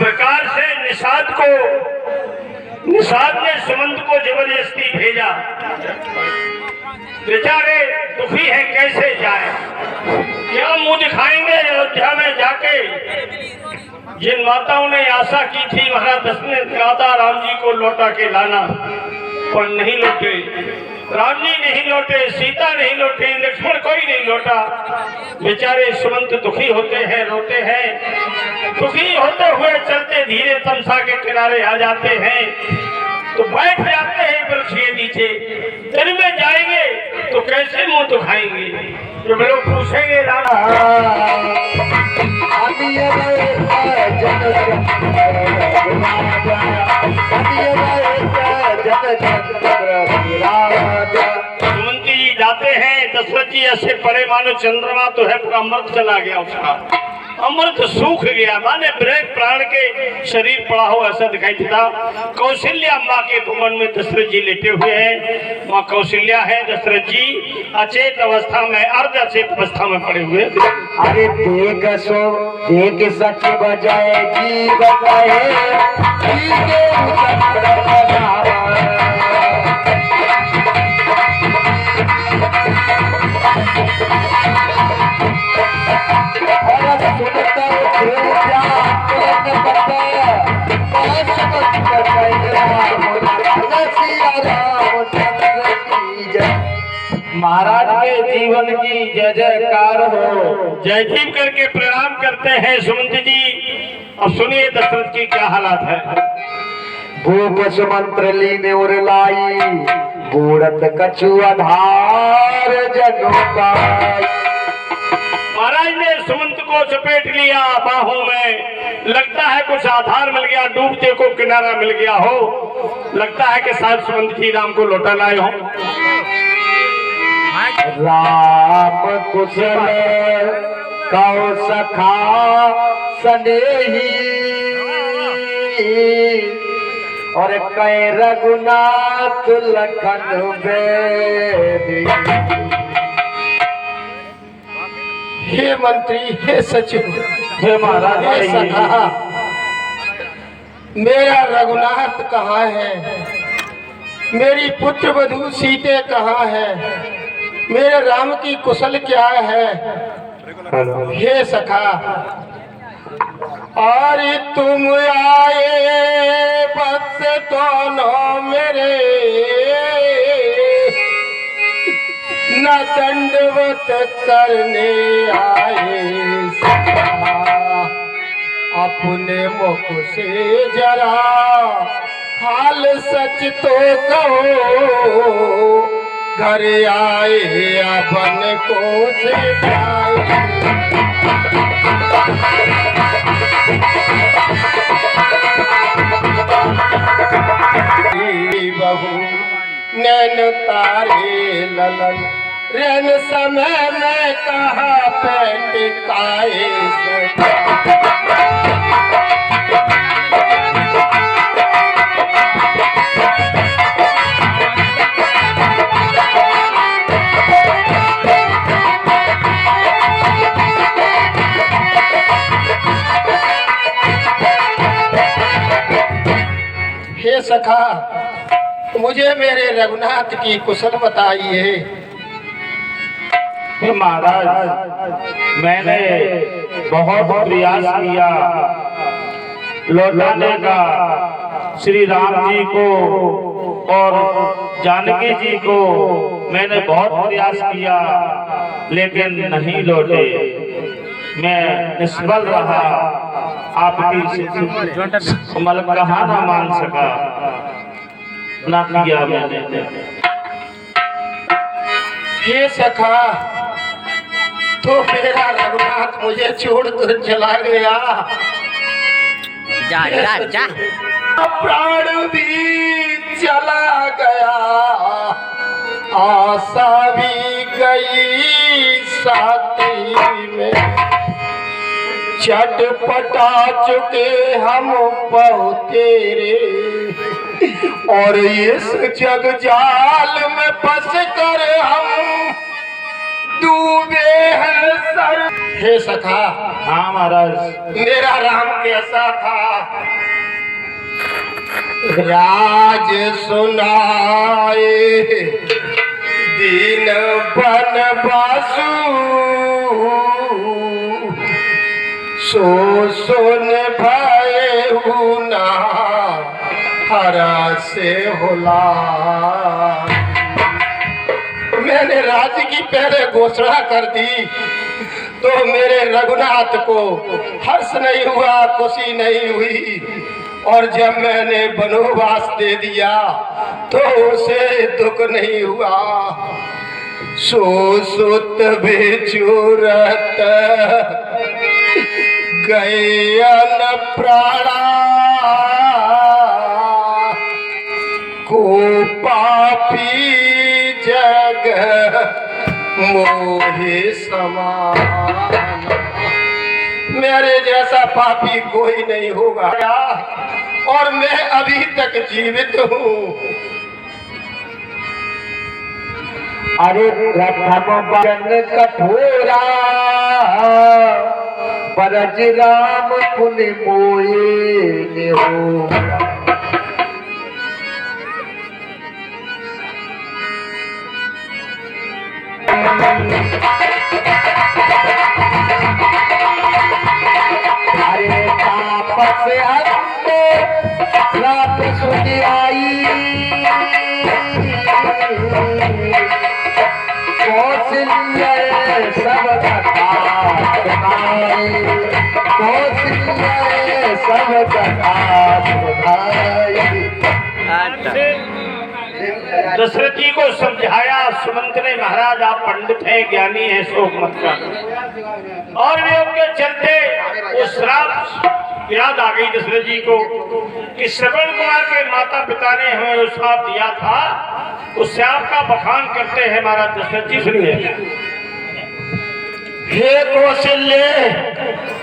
प्रकार से निषाद ने सुमंत को जबरदस्ती भेजा। बेचारे दुखी है, कैसे जाए, क्या मुंह दिखाएंगे अयोध्या में जाके। जिन माताओं ने आशा की थी महाराज दशरथ ने कहा था राम जी को लौटा के लाना, पर नहीं लौटे। राम जी नहीं लौटे, सीता नहीं लौटे, लक्ष्मण कोई नहीं लौटा। बेचारे सुमंत दुखी होते हैं, रोते हैं। दुखी होते हुए चलते धीरे तमसा के किनारे आ जाते हैं, तो बैठ जाते हैं वृक्ष के नीचे। दिन में जाएंगे तो कैसे मुंह दिखाएंगे। जब लोग पूछेंगे राणा सुमंती जी जाते हैं, दशरथ जी ऐसे पड़े मानो चंद्रमा तो है, पूरा अमृत चला गया, उसका अमृत सूख गया, माने ब्रेक प्राण के शरीर पड़ा हो ऐसा दिखाई देता। कौशल्या माँ के भुवन में दशरथ जी लेटे हुए हैं। माँ कौशल्या है, दशरथ जी अचेत अवस्था में, अर्ध अचेत अवस्था में पड़े हुए। अरे देख सो देख सच बजाए जी बजाए महाराज के जीवन की जय जयकार हो। जय भीम करके प्रणाम करते हैं सुमंत जी। अब सुनिए दशरथ की क्या हालत है। भूप सुमंत्र लीने और लाई बूढ़त कछु आधार जनोपाई। महाराज ने सुमंत को चपेट लिया बाहों में, लगता है कुछ आधार मिल गया, डूबते को किनारा मिल गया हो। लगता है कि शायद सुमंत जी राम को लौटा लाए हो। राम कुशल कौ सखा सनेही और कै रघुनाथ लखन बेदी। हे मंत्री, हे सचिव, हे महाराज, हे सखा, मेरा रघुनाथ कहाँ है? मेरी पुत्र वधू सीते कहाँ है? मेरे राम की कुशल क्या है? हे सखा, और तुम आए बस दोनों मेरे, न दंडवत करने आए सखा। अपने मुख से जरा हाल सच तो कहो, घर आए अपन को से बहू नैन तारे ललन, रैन समय में कहा पे टिकाए सखा। मुझे मेरे रघुनाथ की कुशल बताइए। महाराज मैंने बहुत प्रयास किया लौटाने का, श्री राम जी को और जानकी जी को मैंने बहुत प्रयास किया, लेकिन नहीं लौटे। मैं निष्फल रहा, आपकी कहा ना मान सका, ना किया मैंने। हे सखा, तो मेरा रघुनाथ मुझे छोड़कर चला गया। जा जा जा, प्राण भी चला गया, आशा भी गई साथी में। चटपटा चुके हम पहुँचे रे, और इस जग जाल में फंस कर हम डूबे हैं सर। हे सखा, हाँ महाराज। मेरा राम कैसा था? राज सुनाए दीन बन बासु, सो सुन भय ना हरा से होला। मैंने राज्य की पहले घोषणा कर दी तो मेरे रघुनाथ को हर्ष नहीं हुआ, खुशी नहीं हुई, और जब मैंने वनवास दे दिया तो उसे दुख नहीं हुआ। सो सुत बेचूरत गए अन प्राणा, को पापी जग मोहे समान। मेरे जैसा पापी कोई नहीं होगा और मैं अभी तक जीवित हूँ। अरे प्रथम बचन कठोरा, परज राम पुनि मोए हो। अरे तापस अंत श्राप सुनि आई, कौशल्य सब कथा सुनाई, कौशल्य सब कथा सुनाई। दशरथ जी को समझाया सुमंत ने, महाराज आप पंडित हैं, ज्ञानी हैं, शोक मत कर। और वे उनके चलते वो श्राप याद आ गई दशरथ जी को कि श्रवण कुमार के माता पिता ने हमें वो श्राप दिया था। उस श्राप का बखान करते हैं महाराज दशरथ जी, सुनिए। हे कौशल्य,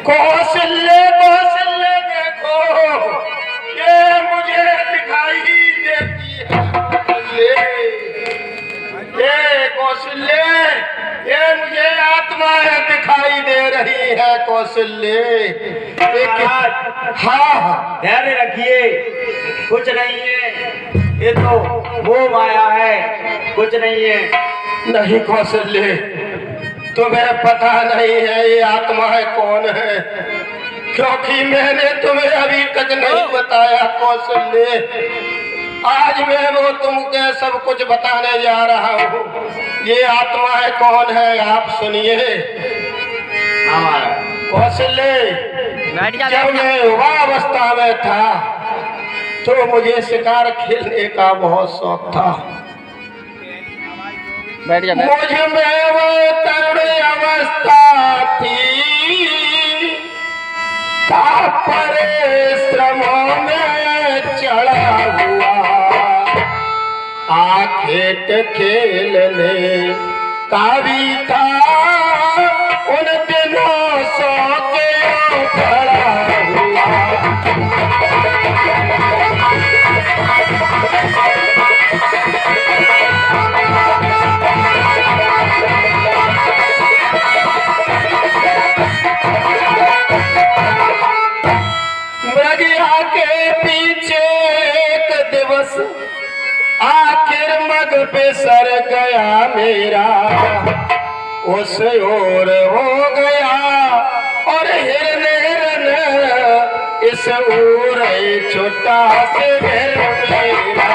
कौशल्य, कौशल्य देखो, ये मुझे दिखाई देती है। ये कौशल्य, ये मुझे आत्माएं दिखाई दे रही है। कौशल्य, हाँ, धैर्य रखिए, कुछ नहीं है, ये तो वो माया है, कुछ नहीं है। नहीं कौशल्य, तुम्हें पता नहीं है ये आत्माएं कौन है, क्योंकि मैंने तुम्हें अभी तक नहीं बताया। कौशल्य, आज मैं वो तुमके सब कुछ बताने जा रहा हूँ। ये आत्माएं कौन है आप सुनिए। कौशल्य, जब मैं युवावस्था में था तो मुझे शिकार खेलने का बहुत शौक था। मुझ में वो तरुण अवस्था थी, का परिश्रमों में चढ़ा हुआ, आखेट खेलने का भी था उन दिनों सो के खड़ा हुआ। मृगिया के पीछे एक दिवस आखिर मग पे सर गया मेरा, उस ओर हो गया और हिरन हिरन इस ओर छोटा से घर मेरा।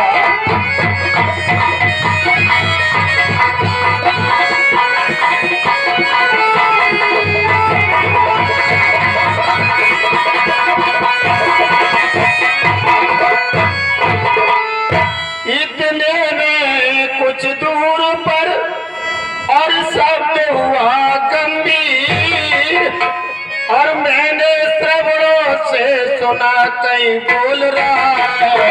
इतने में कुछ दूर पर और शब्द हुआ गंभीर, और मैंने श्रवणों से सुना कहीं बोल रहा है।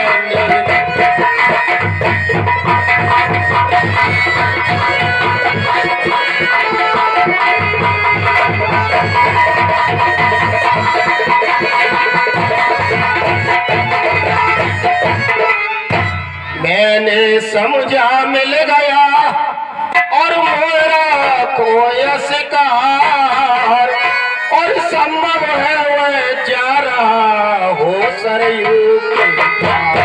मैंने समझा मिल गया और मेरा कोई शिकार और संभव है वह जा रहा हो सरयू के पार।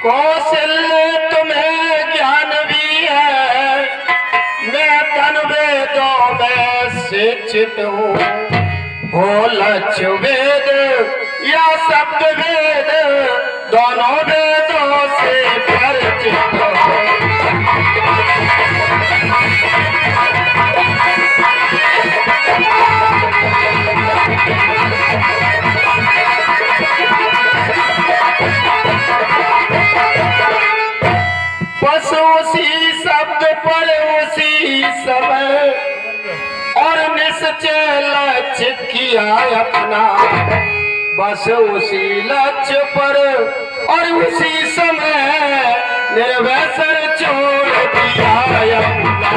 कौशल्य तुम्हें ज्ञान भी है, मैं तन वेदों में शिक्षित हूँ। हो लक्ष्य वेद या शब्द वेद, दोनों वेदों से परिचित हूँ। बस उसी शब्द पर उसी समय और निश्चय लक्ष्य किया अपना। बस उसी लक्ष्य पर और उसी समय निर्वैसर छोड़ दिया अपना।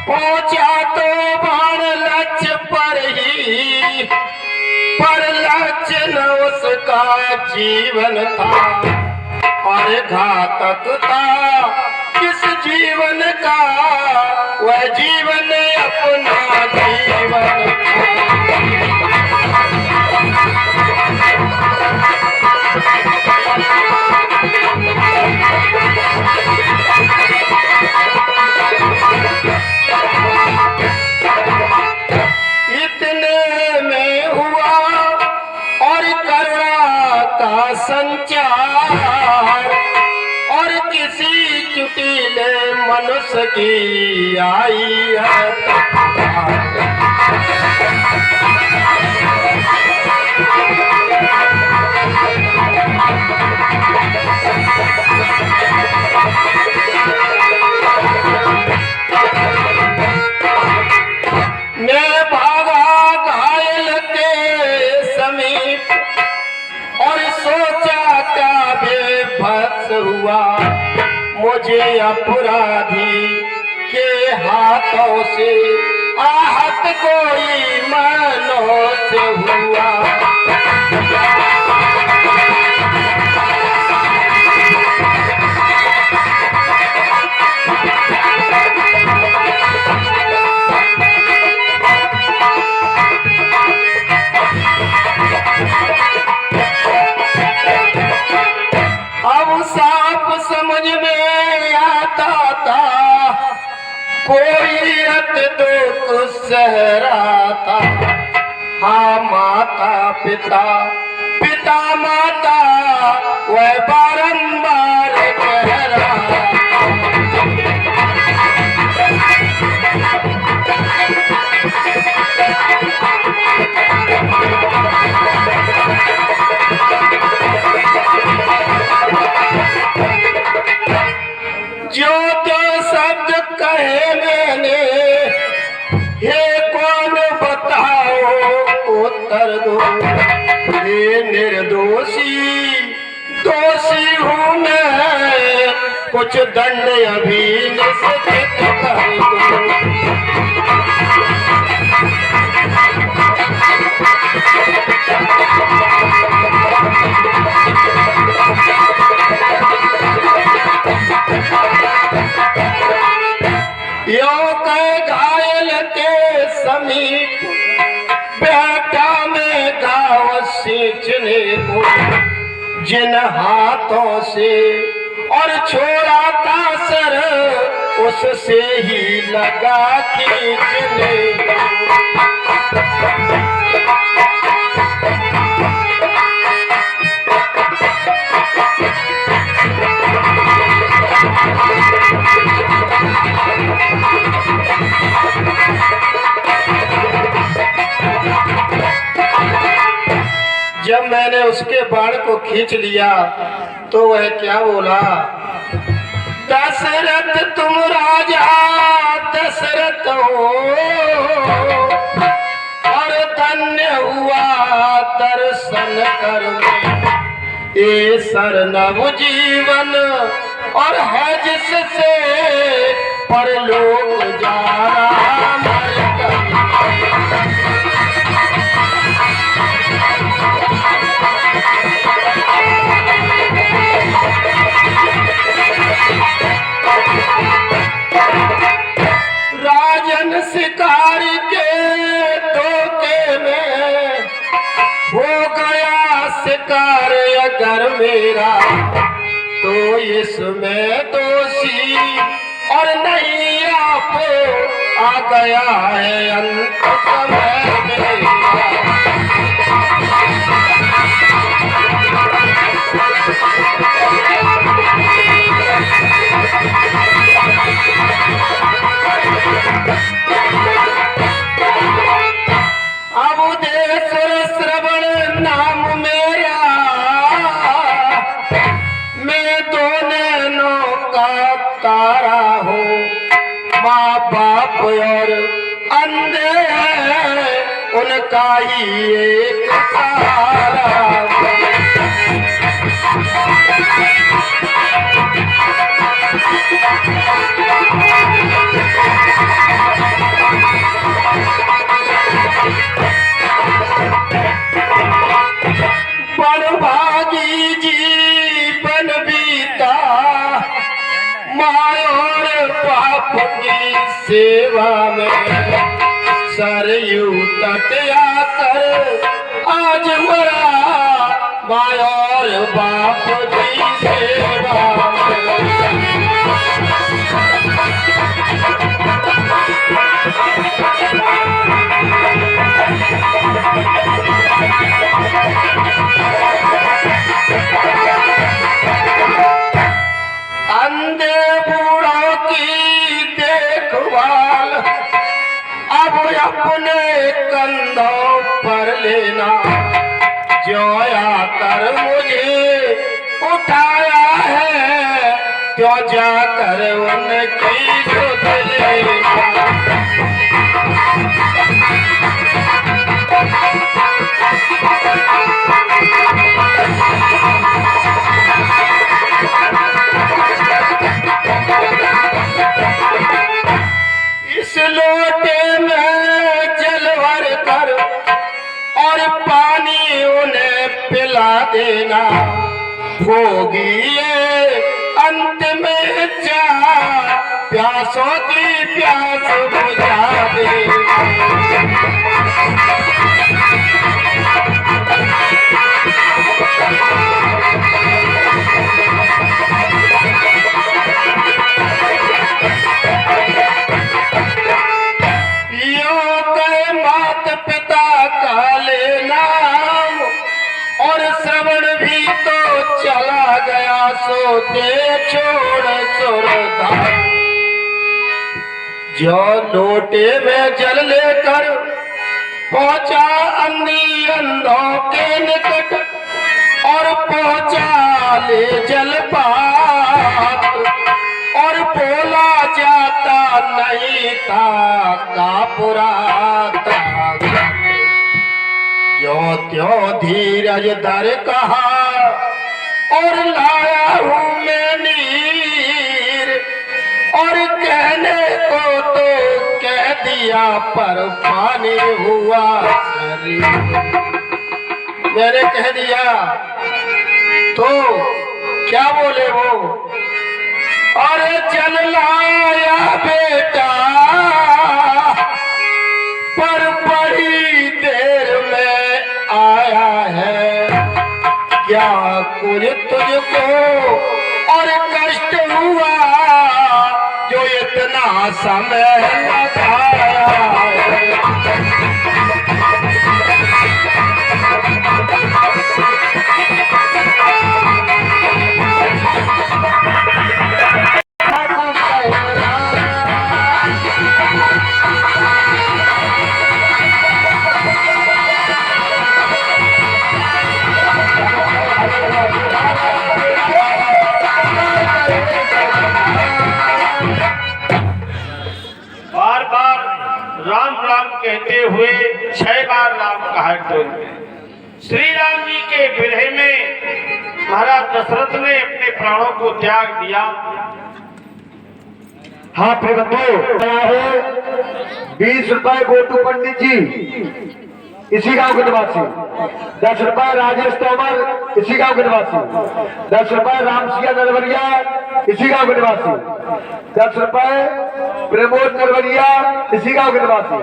पहुंचा तो बाण लक्ष्य पर ही, पर लक्ष्य न उसका जीवन था। और घातक था किस जीवन का, वह जीवन अपना जीवन इतने में हुआ और करुणा का संचार, और किसी चुटीले मनुष्य की आई है मैं भागा घायल के समीप और सोचा क्या बेबस हुआ। मुझे अपराधी के हाथों से आहत कोई मानो से हुआ। अब साफ समझ में आता था, कोई अत दुख सह रहा था। हाँ माता पिता, पिता माता वह बारंबार कह रहा। जो जो शब्द कहे मैंने, हे कौन बताओ उत्तर दो। हे निर्दोषी दोषी हूँ मैं, कुछ दंड अभी निश्चित कर दो। यो कह घायल के समीप बेटा में गाँव सींचने को, जिन हाथों से और छोड़ा था सर उससे ही लगा खींचने को। जब मैंने उसके बाण को खींच लिया तो वह क्या बोला, दशरथ तुम राजा दशरथ हो, धन्य हुआ दर्शन कर ये सरनव जीवन और है जिससे परलोक जा रहा मर कर। राजन शिकारी के धोखे में हो गया शिकार अगर मेरा तो इसमें दोषी और नहीं आप आ गया है अंत समय मेरा। अबुदेश्वर श्रवण नाम मेरा मैं दो नैनों का तारा हूँ। माँ बाप और अंधे हैं उनका ही एक सहारा। बड़भागी जीवन बीता माँ और बाप की सेवा में सरयू तट आकर आज मरा माँ और बाप की सेवा में। अंधे बूढ़ों की देखभाल अब अपने कंधों पर लेना। जो आकर मुझे उठाया है तो जाकर उनकी सुध लेना। इस लोटे में जल भर कर और पानी उन्हें पिला देना। होगी ये अंत में चाह प्यासों की प्यास बुझा देना। पिता का लेना और श्रवण भी तो चला गया सोते छोड़ सुरधार। जो लोटे में जल लेकर पहुंचा अंधी अंधों के निकट और पहुंचा ले जल पात्र और बोला जाता नहीं था कापुराता। जो त्यों धीरज धर कहा और लाया हूँ मैं नीर और कहने को तो कह दिया पर पानी हुआ शरीर। मैंने कह दिया तो क्या बोले वो, अरे जल लाया बेटा पर बड़ी देर में आया है। क्या कुछ तुझको और कष्ट हुआ जो इतना समय लगाया है। बार बार राम राम कहते तो श्री राम जी के विरह में महाराज दशरथ ने अपने प्राणों को त्याग दिया। हाँ प्रबंधु है 20 रुपए गोटू पंडित जी, इसी गांव के निवासी। 10 रुपए राजेश तोमर, इसी गांव के निवासी। 10 रुपए रामसिया नरवरिया, इसी गांव के निवासी। 10 रुपए प्रमोद नरवरिया, इसी गांव के निवासी।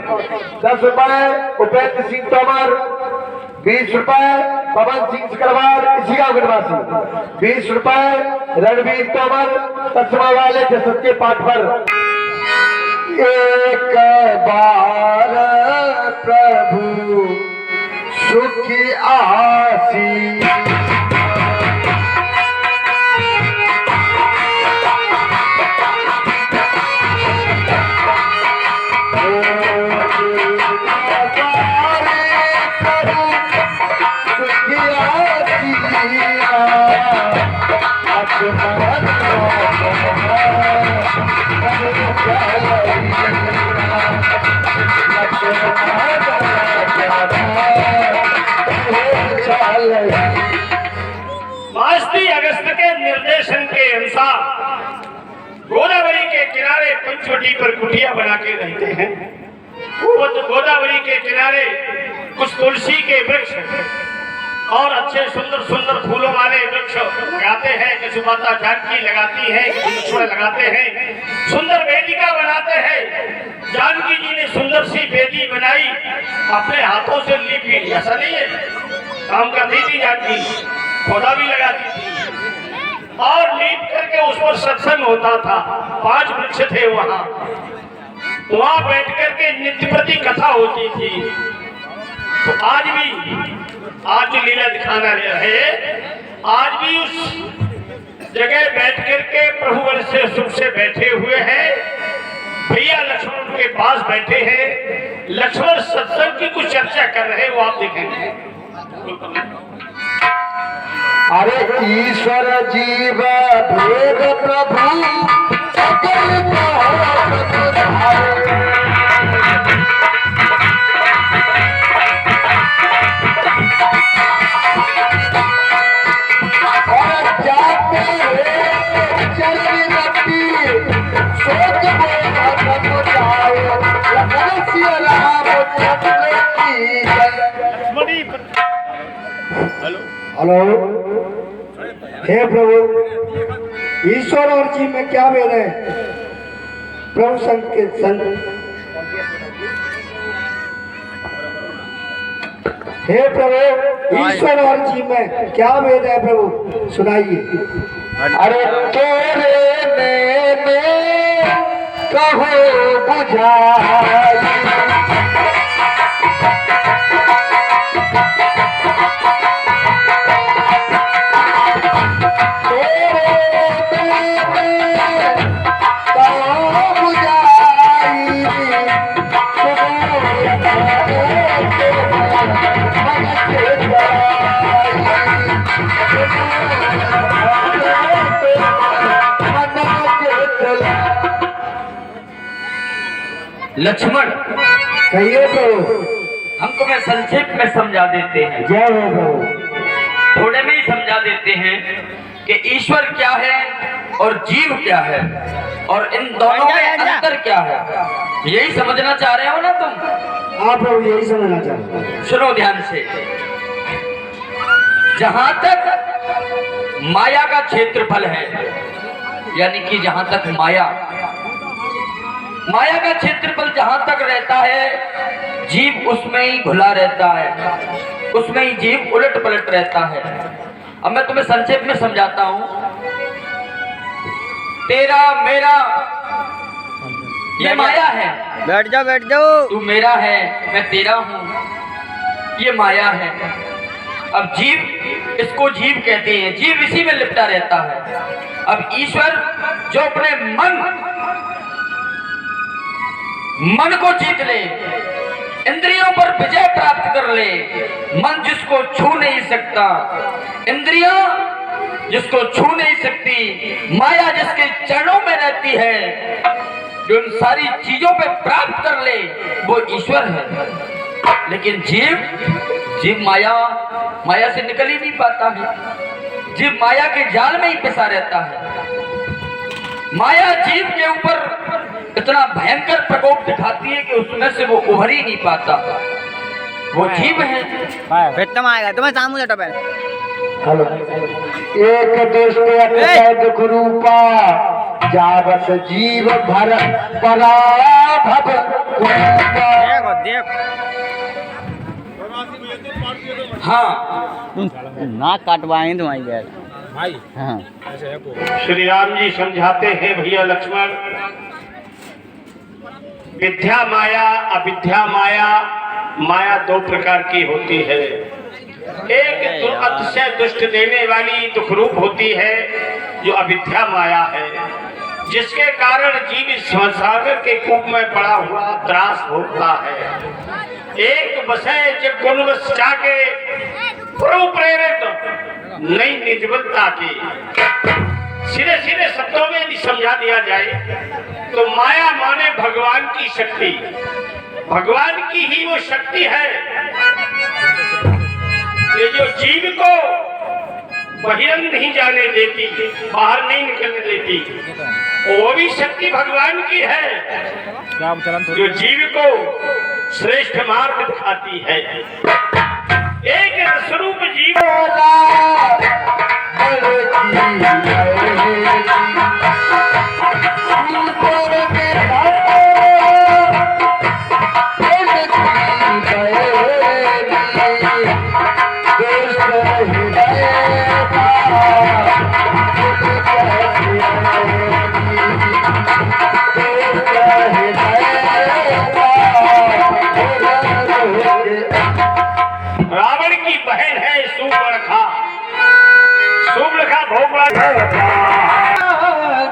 10 रुपए उपेंद्र सिंह तोमर। 20 रुपए पवन सिंह सिकरवार, इसी गांव के निवासी। 20 रुपए रणवीर तोमर, तस्मा वाले जसद के पाठ पर। एक बार प्रभु सुखी आसी, मास्ती अगस्त के निर्देशन के अनुसार गोदावरी के किनारे पंचवटी पर कुटिया बना के रहते हैं। वो गोदावरी के किनारे कुछ तुलसी के वृक्ष और अच्छे सुंदर सुंदर फूलों वाले वृक्ष लगाते हैं। किसी माता जानकी लगाती है, लक्ष्मण लगाते हैं, सुंदर वेदिका बनाते हैं। जानकी जी ने सुंदर सी वेदी बनाई, अपने हाथों से लिपी। ऐसा नहीं है, काम करती थी जानकी, पौधा भी लगाती थी और लीप करके उस पर सत्संग होता था। 5 वृक्ष थे वहां बैठ करके नित्य प्रति कथा होती थी। तो आज जो लीला दिखाना है, आज भी उस जगह बैठ करके प्रभु वर्ष से सुख से बैठे हुए हैं। भैया लक्ष्मण के पास बैठे हैं, लक्ष्मण सत्संग की कुछ चर्चा कर रहे हैं, वो आप देखेंगे। अरे ईश्वर जीव भेद प्रभु सकल हेलो। हे प्रभु, ईश्वर और जीव में क्या भेद है? प्रभु संत के संत। हे प्रभु, ईश्वर और जीव में क्या भेद है प्रभु, सुनाइए। अरे तेरे में कहो बुझाई, लक्ष्मण कहिए प्रभु। हमको मैं संक्षेप में समझा देते हैं, जय हो प्रभु। थोड़े में ही समझा देते हैं कि ईश्वर क्या है और जीव क्या है और इन दोनों में अंतर क्या है। यही समझना चाह रहे हो ना तुम? हाँ प्रभु, यही समझना चाहते हैं। सुनो ध्यान से। जहां तक माया का क्षेत्रफल है, यानी कि जहां तक माया का क्षेत्रफल जहां तक रहता है, जीव उसमें ही घुला रहता है, उसमें ही जीव उलट पलट रहता है। अब मैं तुम्हें संक्षेप में समझाता हूं। तेरा मेरा ये माया है। बैठ जाओ। तू मेरा है, मैं तेरा हूं, ये माया है। अब जीव, इसको जीव कहते हैं, जीव इसी में लिपटा रहता है। अब ईश्वर जो अपने मन को जीत ले, इंद्रियों पर विजय प्राप्त कर ले, मन जिसको छू नहीं सकता, इंद्रियां जिसको छू नहीं सकती, माया जिसके चरणों में रहती है, जो इन सारी चीजों पे प्राप्त कर ले, वो ईश्वर है। लेकिन जीव जीव माया माया से निकल ही नहीं पाता है। जीव माया के जाल में ही फंसा रहता है। माया जीव के ऊपर इतना भयंकर प्रकोप दिखाती है कि उसमें से वो उभर ही नहीं पाता। वो जीव है। फिर तुम आएगा तुम्हें सामू जटा पे हेलो एक दुष्ट दुख रूपा जावत जीव भर पराभव कुरूपा। देखो देख हाँ ना काटवाएंगे तुम्हारी गैर भाई। हाँ श्री राम जी समझाते हैं भैया लक्ष्मण, विद्या माया अविद्या माया, माया दो प्रकार की होती है। एक अतिशय दुष्ट देने वाली दुख रूप होती है जो अविद्या माया है, जिसके कारण जीव संसार के कूप में पड़ा हुआ त्रास भोगता है। एक वशय जब गुणवश जाके प्रभु प्रेरित नई निजबलता की सीधे सीधे शब्दों में यदि समझा दिया जाए तो माया माने भगवान की शक्ति। भगवान की ही वो शक्ति है ये जो जीव को बहिरंग नहीं जाने देती, बाहर नहीं निकलने देती, वो भी शक्ति भगवान की है जो जीव को श्रेष्ठ मार्ग दिखाती है। एक स्वरूप जीव रावण की बहन है सुबर्णखा। सुबर्णखा भोग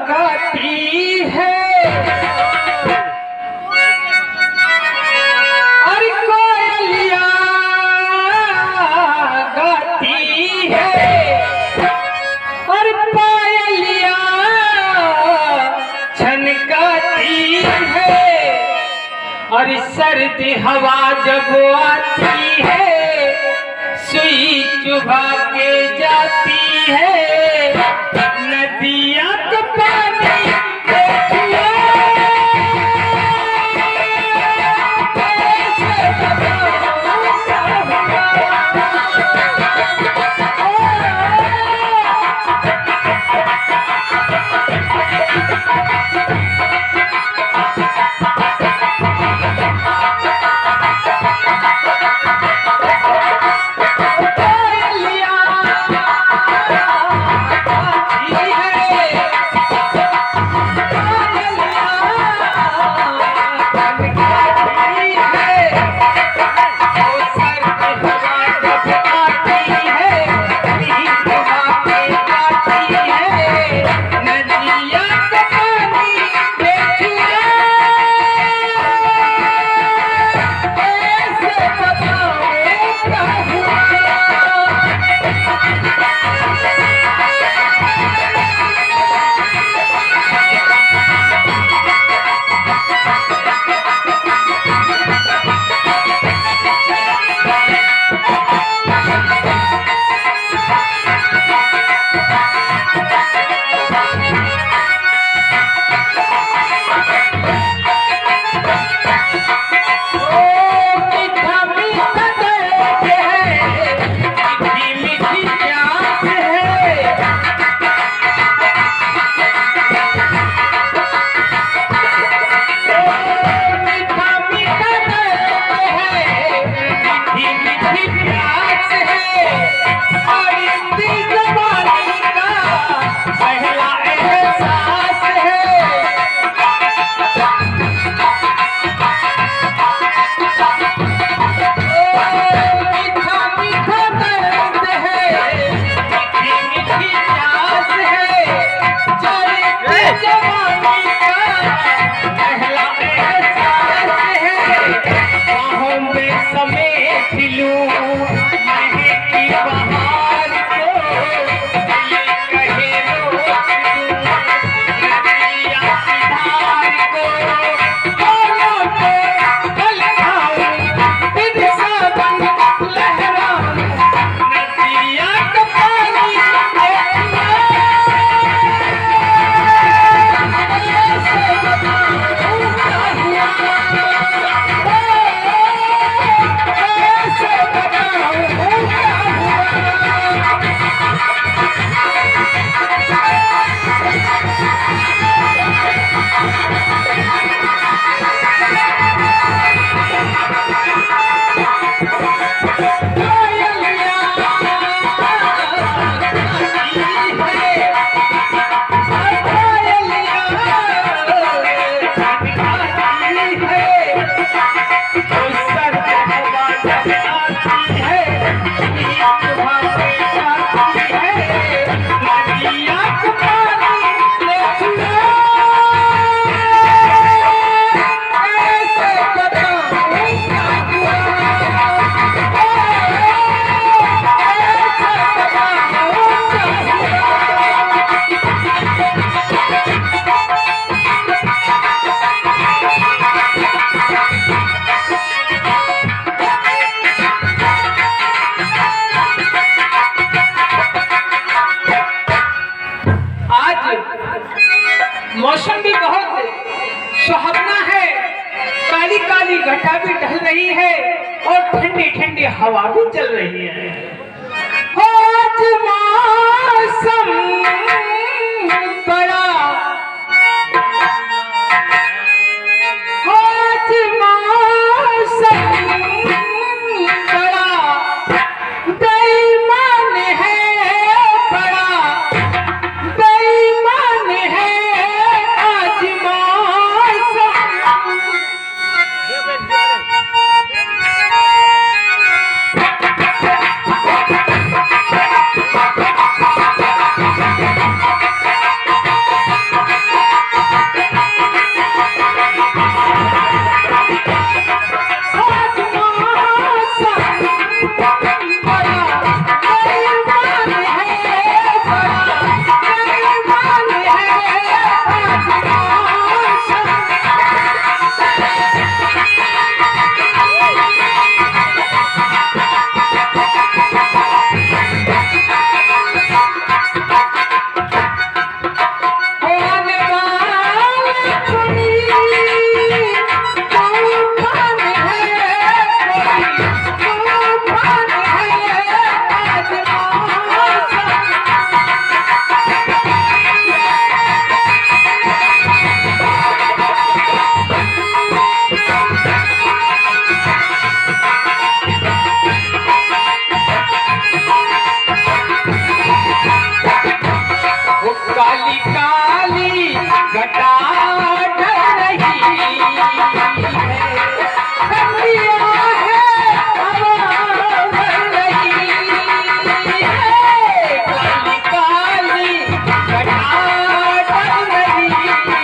गाती है और कोयलिया गाती है और पायलिया छनकाती है और सर्दी हवा जब आती है सुई चुभा के जाती है नदियाँ का पानी देखिए रही है और ठंडी ठंडी हवा भी चल रही है। आज मौसम बड़ा, आज मौसम बड़ा बेईमान है, बड़ा बेईमान है आज मौसम। काली काली घटा ढल रही है, ठंडिया है हवा बह रही है। काली काली घटा ढल रही है,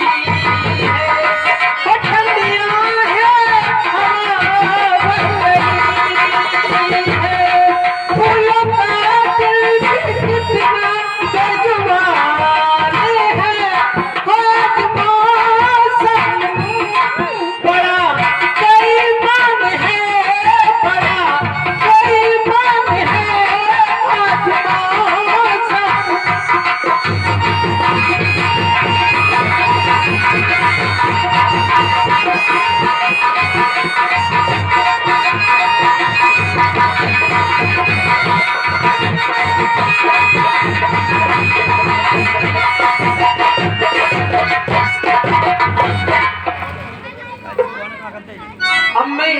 ठंडिया है हवा बह रही है। फूलों का दिल भी कितना बेजुबान है, आज मौसम बड़ा बेईमान है, बड़ा बेईमान है आज मौसम। अम्मी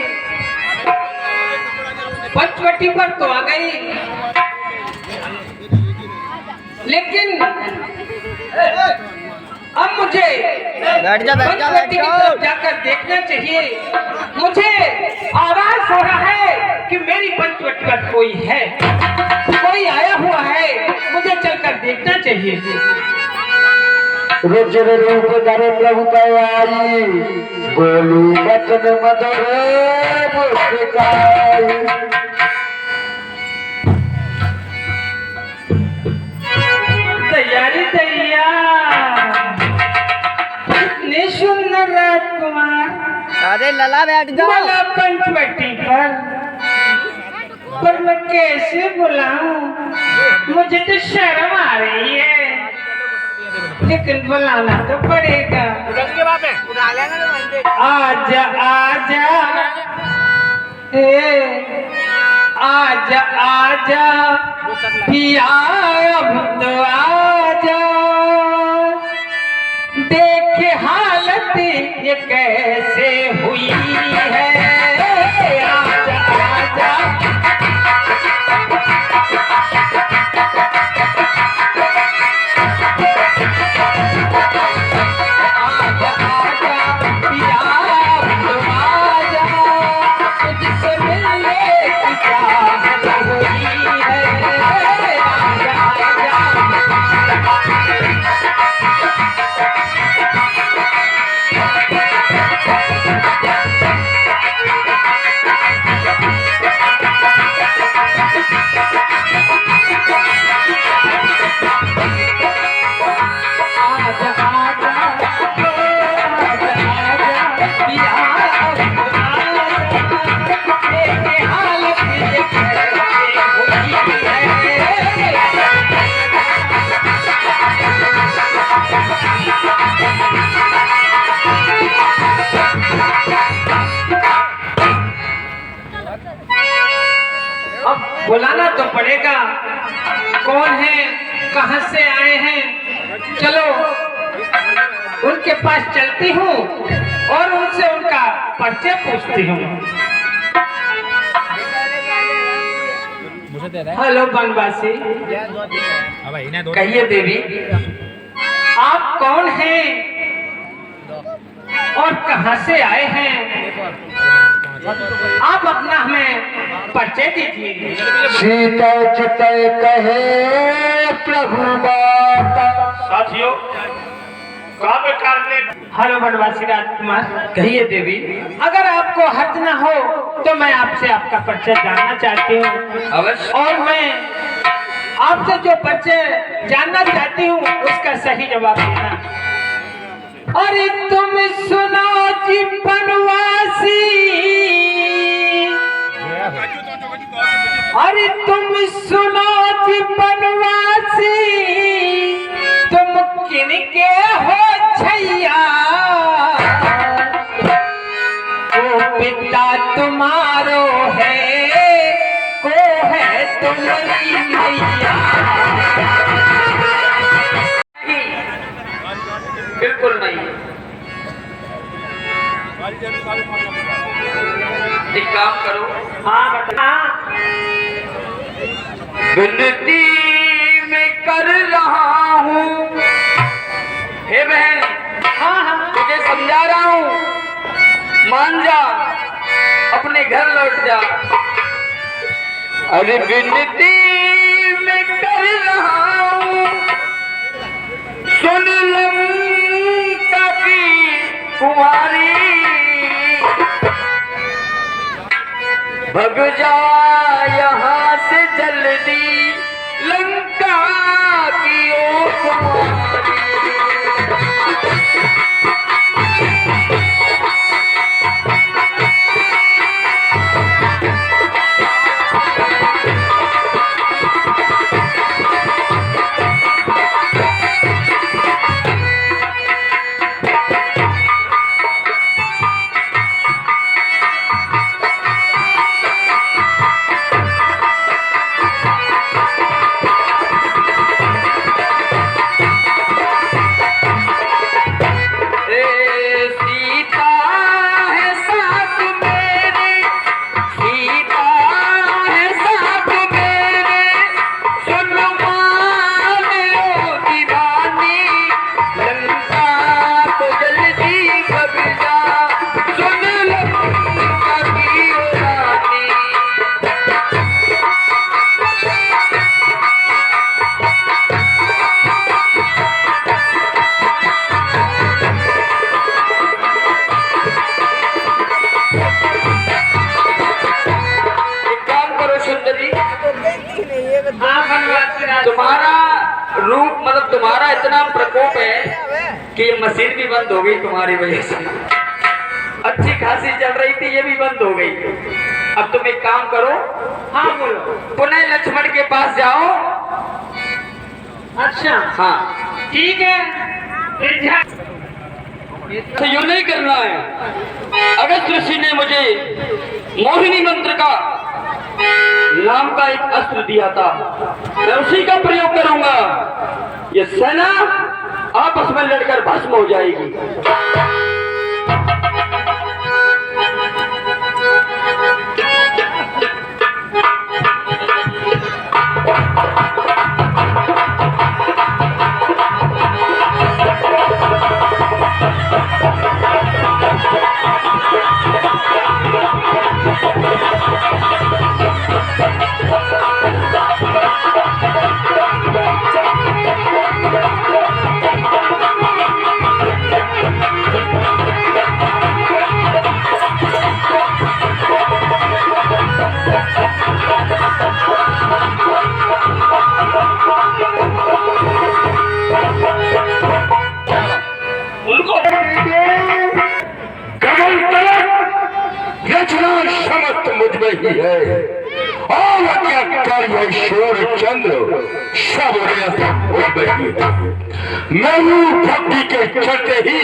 पंचवटी पर तो आ गई, लेकिन अब मुझे बैठ जा पंचवटी की तरफ जाकर देखना चाहिए। मुझे आवाज हो रहा है कि मेरी पंचवटी पर कोई है, कोई आया हुआ है, मुझे चलकर देखना चाहिए। रुचिर रूप धरे प्रभु आई, बोलू बचन मधुर मुस्काई। तैयारी तैयार, इतने सुंदर राजकुमार अरे लला बैठ जाओ। बोला पंचवटी पर मैं कैसे बुलाऊं, मुझे तो शर्म आ रही है, लेकिन बुलाना तो पड़ेगा। आजा आजा आजा आजा पिया अब तो आजा, देखे हालत ये कैसे हुई है। आजा आजा आजा आजा पिया अब तो आजा, तुझसे मिलने की चाहत हुई है। आजा आजा कहां से आए हैं, चलो उनके पास चलती हूँ और उनसे उनका परिचय पूछती हूँ। हेलो बनवासी, कहिए देवी, आप कौन हैं और कहां से आए हैं? आप अपना हमें परिचय दीजिए। सीता चित कहे प्रभु माता। साथियों, काव्य करने हेलो बनवासी राजकुमार, कहिए देवी। अगर आपको हर्ज न हो तो मैं आपसे आपका परिचय जानना चाहती हूँ, अवश्य। और मैं आपसे जो परिचय जानना चाहती हूँ उसका सही जवाब देना। अरे तुम सुनो जी बनवासी, अरे तुम सुनो जी बनवासी, तुम किनके हो छैया, ओ पिता तुम्हारो है, को है तुम्हारी मैया। बिल्कुल नहीं। एक काम करो, हाँ बता। विनती मैं कर रहा हूँ, हे बहन, हाँ हाँ तुझे समझा रहा हूँ, मान जा, अपने घर लौट जा। अरे विनती मैं कर रहा हूँ, सुन लंका की कुमारी, भग जा यहाँ से जल्दी, लंका की ओ कुमारी। तुम्हारा रूप मतलब तुम्हारा इतना प्रकोप है कि ये मशीन भी बंद हो गई तुम्हारी वजह से। अच्छी खासी चल रही थी, ये भी बंद हो गई। अब तुम एक काम करो, हाँ बोलो। पुनः लक्ष्मण के पास जाओ। अच्छा हाँ ठीक है, फिर जा। तो यूं नहीं करना है। अगस्त ऋषि ने मुझे मोहिनी मंत्र का नाम का एक अस्त्र दिया था, मैं उसी का प्रयोग करूंगा। ये सेना आपस में लड़कर भस्म हो जाएगी। ही है और क्या कार्य शोर चंद्र सब मुझ में ही है। मैं भक्ति के चलते ही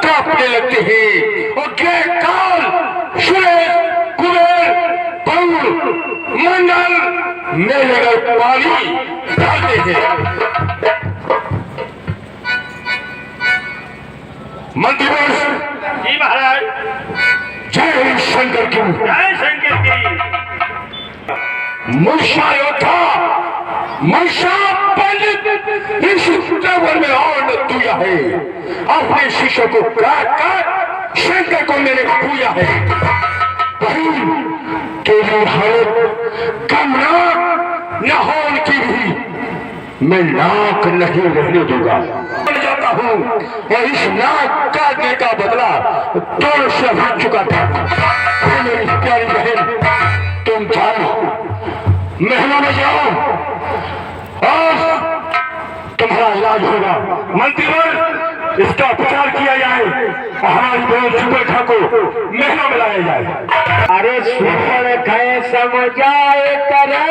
कांपने लगते हैं और काल सुरेश कुबेर पौर मंडल मेले का पानी डालते थे। मंत्रीवर्ष, जी महाराज। जय शंकर की। जय शंकर की। मूषा योद्धा, मूषा पंडित इस टवर में और न तुया है। अपने शिष्य को काट काट शंकर को मैंने पूजा है। तेरी हालत कम नाक न होने की भी मैं नाक नहीं रहने दूंगा। जाता हूँ और इस नाक काटने का बदला दोनों से भर चुका था। मेरी प्यारी बहन, तुम जानो, महलों में जाओ और तुम्हारा इलाज होगा। मंत्रीवर, इसका उपचार किया जाए, हमारी बहन सुपर्णखा को महलों में लाया जाए। अरे सुपर्णखा समझाए करे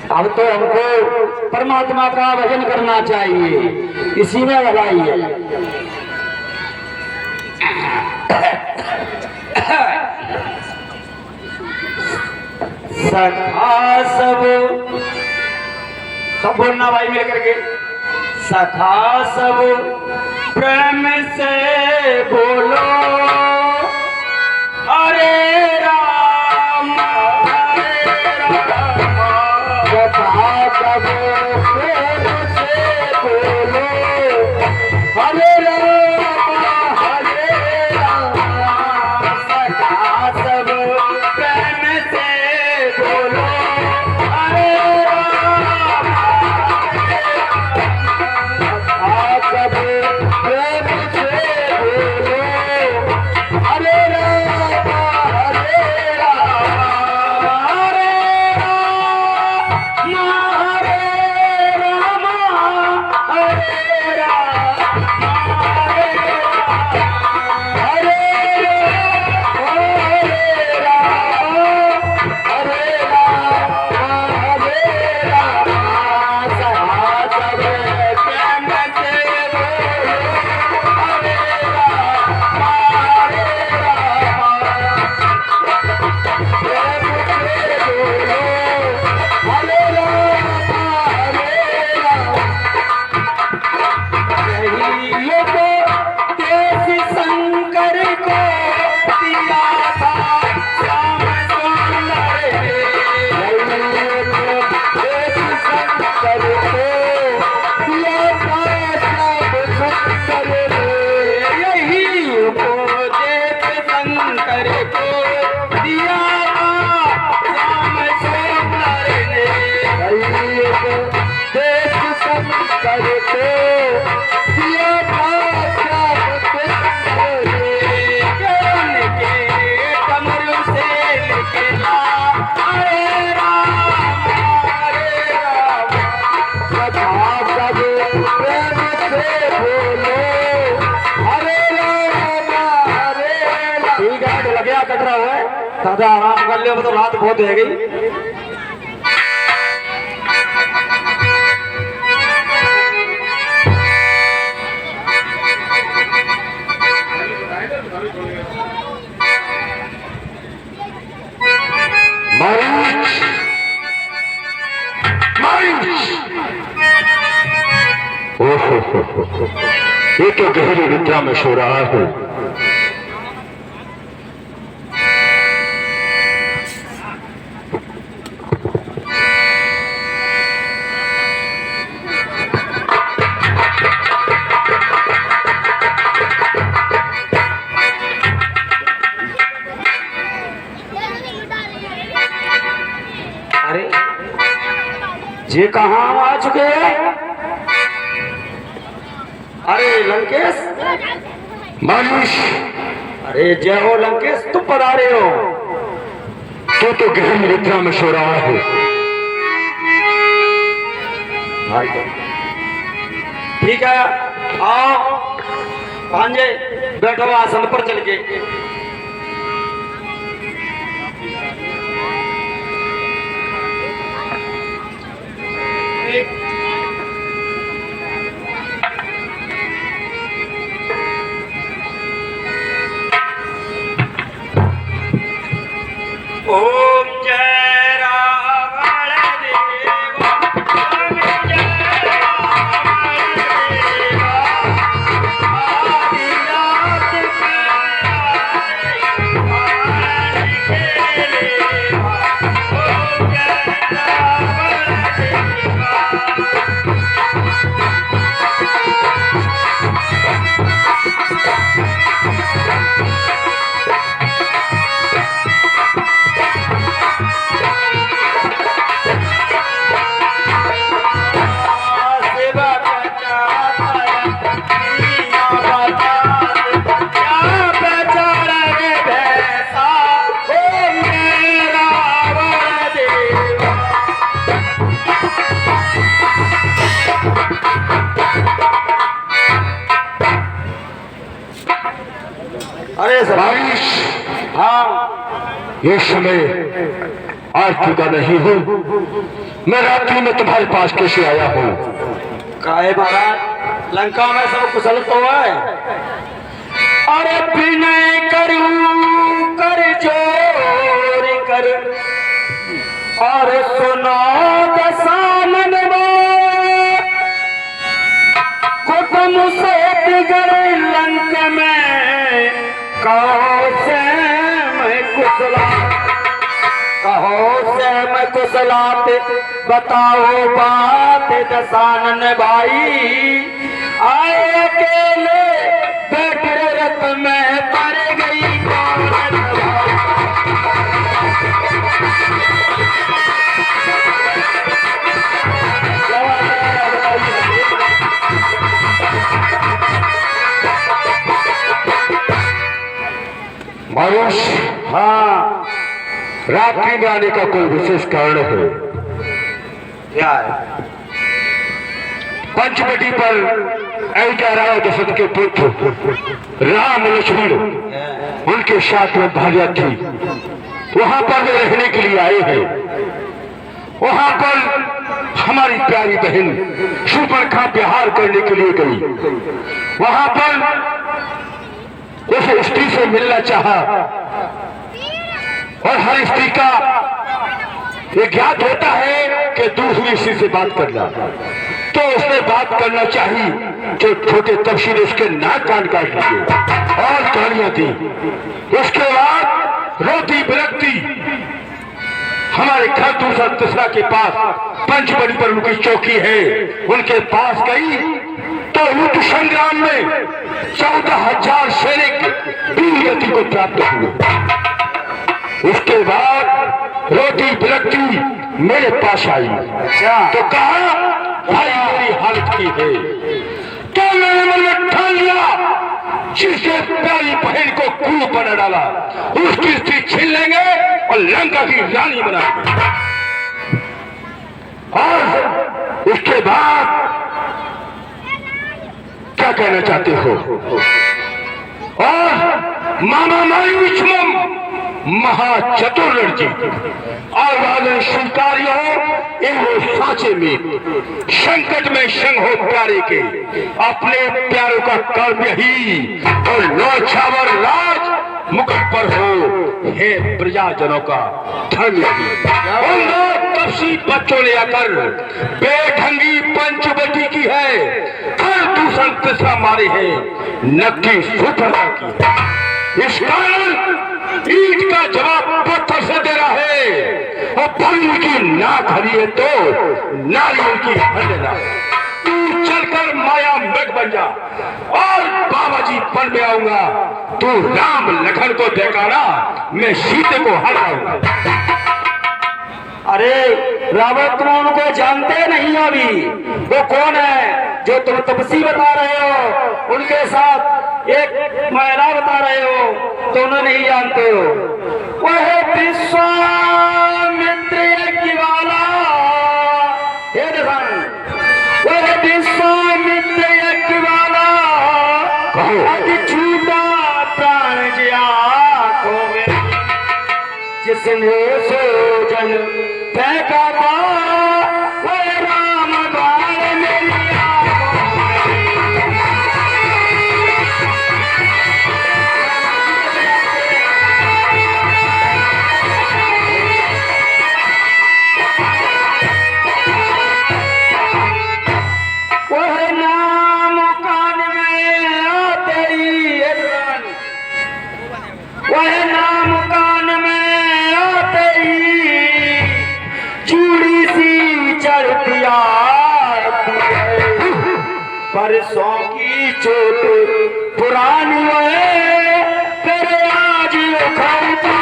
अब तो हमको परमात्मा का भजन करना चाहिए, इसी में भलाई है। सखा सब बोलना भाई मिल करके। सखा सब प्रेम से बोलो अरे राम हरे राम। सखा सब प्रेम से बोलो हरे राम हरे राम। सखा सब प्रेम से बोलो हरे राम सब प्रेम से बोलो हरे राम हरे राम। हरे राम हरे राम हरे राम हरे राम हरे राम हरे राम। सखा सब प्रेम से शंकर को दिया था श्याम सुंदर शंकर को दिया था श्याम सुंदर यही उपदेश शंकर को दिया था श्याम सुंदर ने। यही उपदेश शंकर को दिया था श्याम सुंदर ने। ज्ञान के कमर से निकला हरे राम हरे राम। सखा सब प्रेम से बोलो हरे राम हरे राम। ठीक है, तो लगे कट रहा है, दादा आराम कर ले, तो रात बहुत है गई। ये तो गहरी निद्रा में सो रहा है। अरे ये कहाँ आ चुके हैं? अरे लंकेश, मानुष अरे जय हो लंकेश, तुम पधारे हो। तो गहन निद्रा में सो रहा है। ठीक है, आओ भांजे, बैठो आसन पर चल के। ओम जय रावण देवा, ओम जय रावण देवा, आदि रात में आए के लेवा, ओम जय रावण देवा। अरे बारिश, हाँ ये समय आज चुका नहीं हूँ। मैं रात्रि में तुम्हारे पास कैसे आया हूँ? काहे महाराज, लंका में सब कुशल तो है। अरे विनय करूं कर जोर कर, और सुनो दशानन कुटुंब से बिगड़ लंक में, कहो से मैं कुशलात, बताओ बात दशानन भाई। आए अकेले बैठे रथ में पड़ गई कौन मायूस? हाँ, रात्रि में आने का कोई विशेष कारण है? क्या है? पंचवटी पर अयोध्या राव दशरथ के पुत्र राम लक्ष्मण, उनके साथ में भार्या थी। वहां पर वे रहने के लिए आए हैं। वहां पर हमारी प्यारी बहन शूर्पणखा विहार करने के लिए गई। वहां पर उस स्त्री से मिलना चाहा, और हर स्त्री का ये ज्ञात होता है कि दूसरी स्त्री से बात करना। तो उसने बात करना चाहिए जो छोटे तपसी ने उसके नाक कान काट लिए और गालियां दी। उसके बाद रोती बिरकती हमारे घर दूसरा तीसरा के पास पंचवटी पर उनकी चौकी है, उनके पास गई तो युद्ध संग्राम में 14,000 सैनिक वीर गति को प्राप्त हुए। उसके बाद रोती बिरकती मेरे पास आई। तो कहा भाई मेरी हालत की है। तो मैंने मन में ठान लिया, जिससे प्यारी बहन को कुएं बना डाला, उसकी स्त्री छीन लेंगे और लंका की रानी बनाएंगे। और उसके बाद क्या कहना चाहते हो? और मामा मायुष्मम महाचतुर्जी आवाज़ स्वीकारी हो, एवं साँचे में संकट में संग हो प्यारे के, अपने प्यारों का कर्म ही और नौछावर राज मुकुट पर हो, हे प्रजाजनों का धर्म ही। उन दो तपसी बच्चों ने आकर बेढंगी पंचवटी की है, हर दूसरा तीसरा मारे है, नक्की शूर्पणखा की है। इस कारण ईट का जवाब पत्थर से दे रहा है, और बलि की नाक हरी है तो नारियल की हर देना। तू चलकर माया मृग बन जा और बाबा जी पन में आऊंगा। तू राम लखन को देखाना, मैं सीते को हराऊंगा। अरे रावण, तुम उनको जानते नहीं अभी। वो कौन है जो तुम तपसी बता रहे हो? उनके साथ एक महिला बता रहे हो तो उन्हें नहीं जानते हो। वह विश्वामित्र की वाला हे दर्शन, वह विश्वामित्र की वाला अति छूटा प्राण जिया को जिसने सोजन फेंका था वह राम बाण मेरी वह नाम कान में आते ही वह नाम कान में आते ही चूड़ी सी चढ़ती आती है। परसों की चोट पुरानी है फिर आज उखड़ती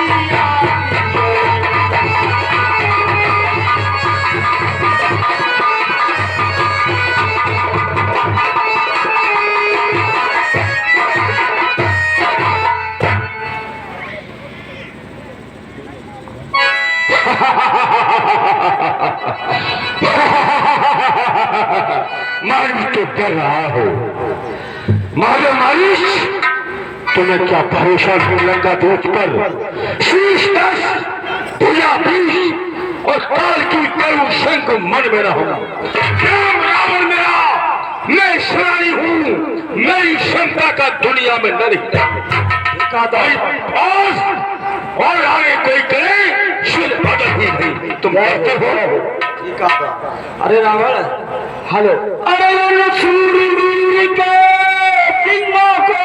मालिश तो कर रहा हो मालिश तुम्हें क्या भरोसा नहीं लगा दूध पर शीश दस भुजा बीस और काल की करुण शंख मन में रहूं राम रावण मेरा मैं सरानी हूं मेरी क्षमता का दुनिया में न दिखता और आगे कोई करे शुद्ध बदल ही नहीं तुम कहते हो। अरे रावण हेलो अरे सूर्य के सिंहों को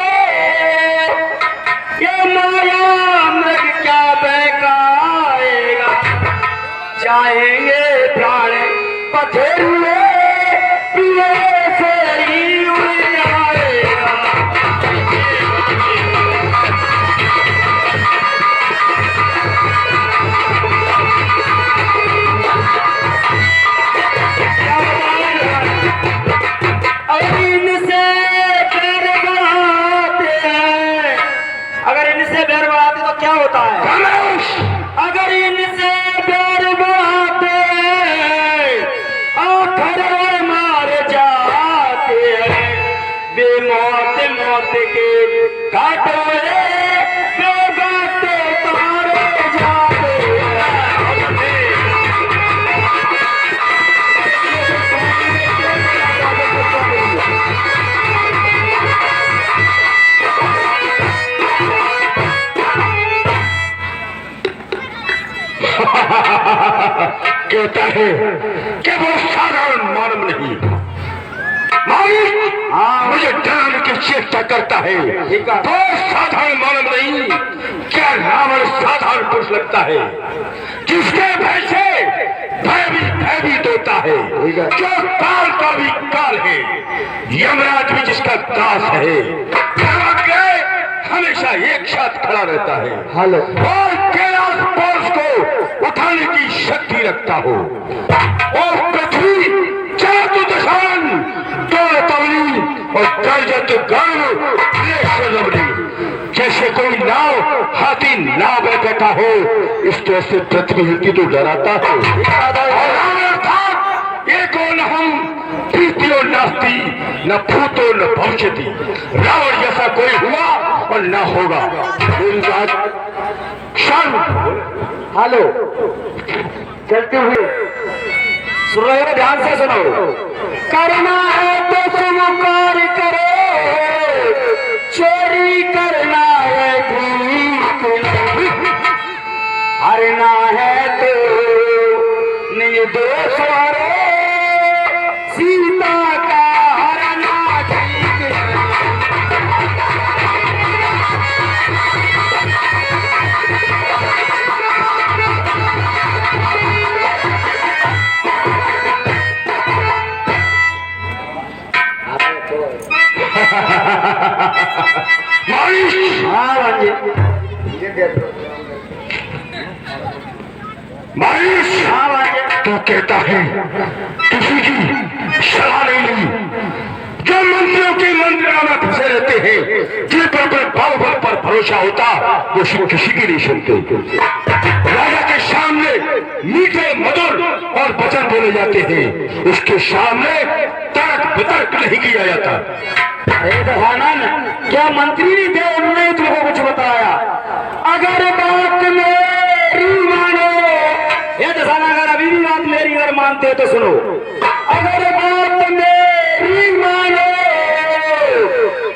ये माया मृग क्या बहकाएगा चाहेंगे प्राण पथेरुए पिए से ही उड़ जाएगा। क्या होता है अगर इनसे प्यार बढ़ाते आखिर मार जाते हैं बेमौत मौत के कांटे बेगाते तारे जाते कहता है कि वो साधारण मानव नहीं मुझे डराने की चेष्टा करता है तो साधारण मानव नहीं क्या रावण साधारण पुरुष लगता है जिसके भय से भयभीत होता है जो काल का भी काल है यमराज भी जिसका दास है हमेशा एक साथ खड़ा रहता है और कैलाश पर्वत को उठाने की शक्ति रखता हो और पृथ्वी चातु दशान दो तवली और गर्जत गर्व जैसे कोई नाव हाथी नाव में बैठा हो इस तरह से पृथ्वी हिलती तो डराता है एक और न हम प्रीतियो नास्ती न भूतो न भविष्यति रावण जैसा कोई हुआ और न होगा। हेलो चलते हुए सुन रहे हो ध्यान से सुनो करना है तो स्वीकार करो चोरी करना है ठीक हरना है तो निर्दोष सीता का हरना ठीक तो कहता है किसी की सलाह नहीं ली जो मंत्रियों की मंत्रणा में फंसे रहते हैं, जिन पर अपने बाहुबल पर भरोसा होता वो किसी की नहीं सुनते। राजा के सामने मीठे मधुर और वचन बोले जाते हैं, उसके सामने तर्क वितर्क नहीं किया जाता। क्या मंत्री नहीं थे, उन्होंने तुमको कुछ बताया? अगर बात मेरी मानो, ये दसाना, अगर अभी भी बात मेरी अगर मानते हो तो सुनो। अगर बात मेरी मानो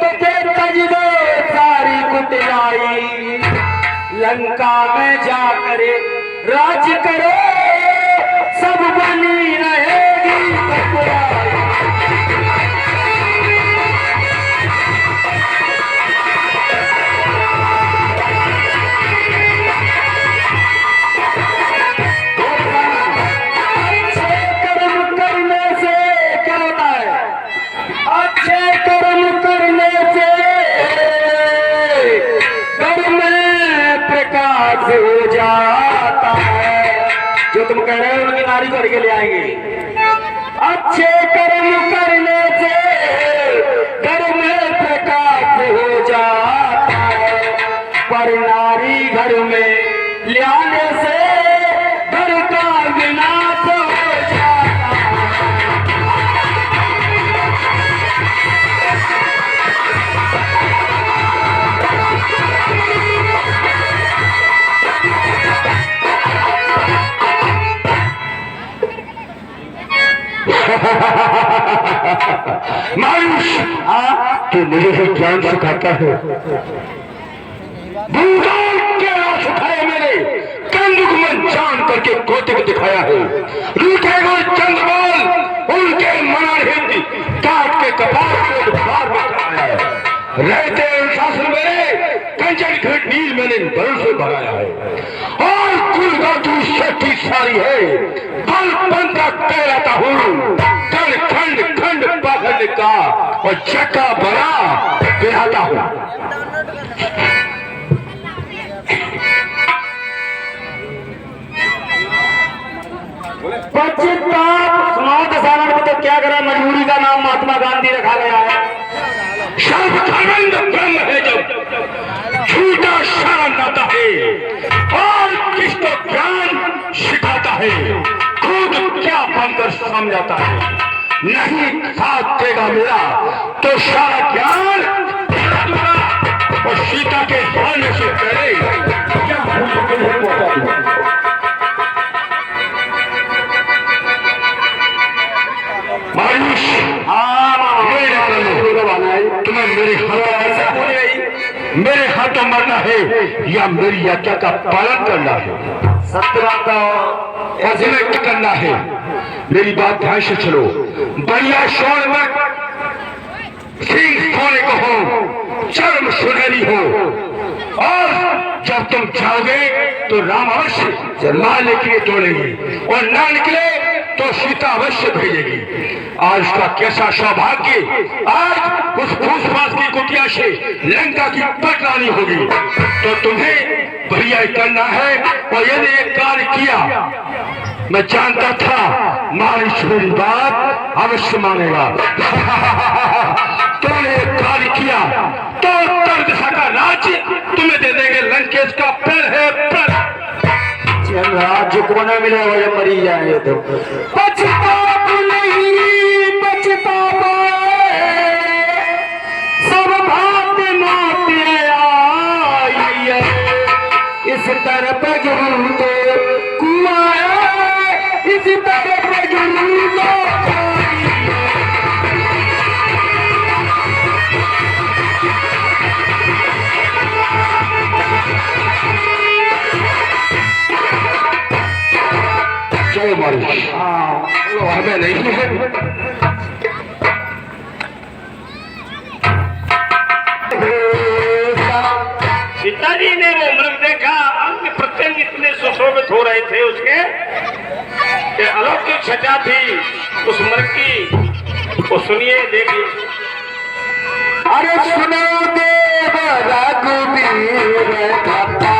तो तज दो सारी कुटिलाई, लंका में जाकर राज करो, सब बनी रहेगी ठकुराई। हो जाता है, जो तुम कह रहे हो उनकी नारी को करके ले आएंगे। अच्छे कर्म करने से घर में प्रकाश हो जाता है, पर नारी घर में ले आने से घर का विनाश हो जाता है। मायूस तो मुझे से ज्ञान सिखाता है। भूगोल के रास उठाए मेरे कंदुक में जान करके कौतिक दिखाया है। रूठे हुए चंद्रबाल उनके मनाहित काट के कपाल को द्वार में कराया है। रहते अनुशासन मेरे कंचन घट नील मैंने बल से भराया है, और कुल गातू शक्ति सारी है। बल बंदा कहलाता हूँ, खंड खंड पाखंड का और चक्का बड़ा कहलाता हूँ। पश्चिताप सुनाओ दसानन को तो क्या करा, मजबूरी का नाम महात्मा गांधी रखा गया है। सर्वानंद ब्रह्म है जब झूठा सारा नाता है, और किसको ज्ञान सिखाता है, खुद क्या बनकर समझाता है। नहीं साथ देगा मेरा तो सारा ज्ञान दूंगा, और सीता के आने से पहले क्या मायूस तुम्हें मेरे हाथों मरना है या मेरी आज्ञा का पालन करना है। सत्य बात और तुम्हें क्या करना है, मेरी बात ध्यान से चलो। बढ़िया शोर में सिंह सोने को हो, चर्म सुनहरी हो, और जब तुम जाओगे तो राम अवश्य मारने के लिए दौड़ेगी, और ना निकले तो सीता अवश्य भेजेगी। आज का कैसा सौभाग्य, आज उस फूसफास की कुटिया से लंका की पट लानी होगी। तो तुम्हें बढ़िया करना है, और यदि एक कार्य किया, मैं जानता था मारीश्वरी बात अवश्य मानेगा। तुमने एक कार्य किया तो उत्तर दिशा का राज्य तुम्हें दे देंगे। लंकेश का पैर है पैर, राज्य को न मिलेगा जब मरी जाएंगे तो। पछताप नहीं पछताप, सब भात नाते आई है, इस तरफ गुरु तो कुआ है, इस तरफ गुरु तो चलो मारी हमें नहीं है। पिताजी ने वो मृग देखा, अंग प्रत्यंग इतने सुशोभित हो रहे थे उसके कि अलौकिक सजा थी उस मृग की। वो सुनिए, देखिए। अरे सुनो देव रघुबीर कथा,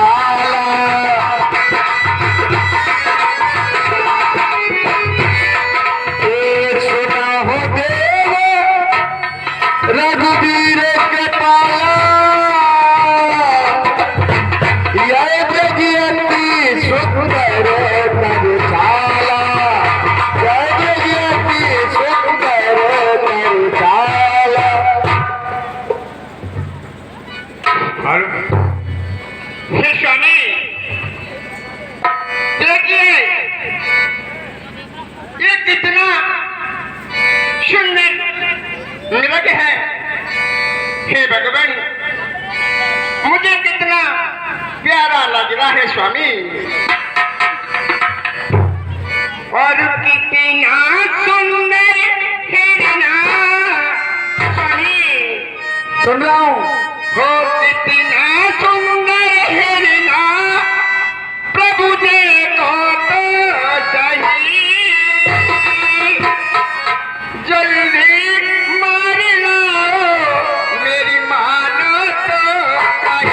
हे भगवान, मुझे कितना प्यारा लग रहा है स्वामी, और कितना सुंदर हिरना स्वामी। सुन रहा हूँ। हो कितना सुंदर हिरना, प्रभु देखो तो सही, जल्दी मार लाओ मेरी मानो तो सही।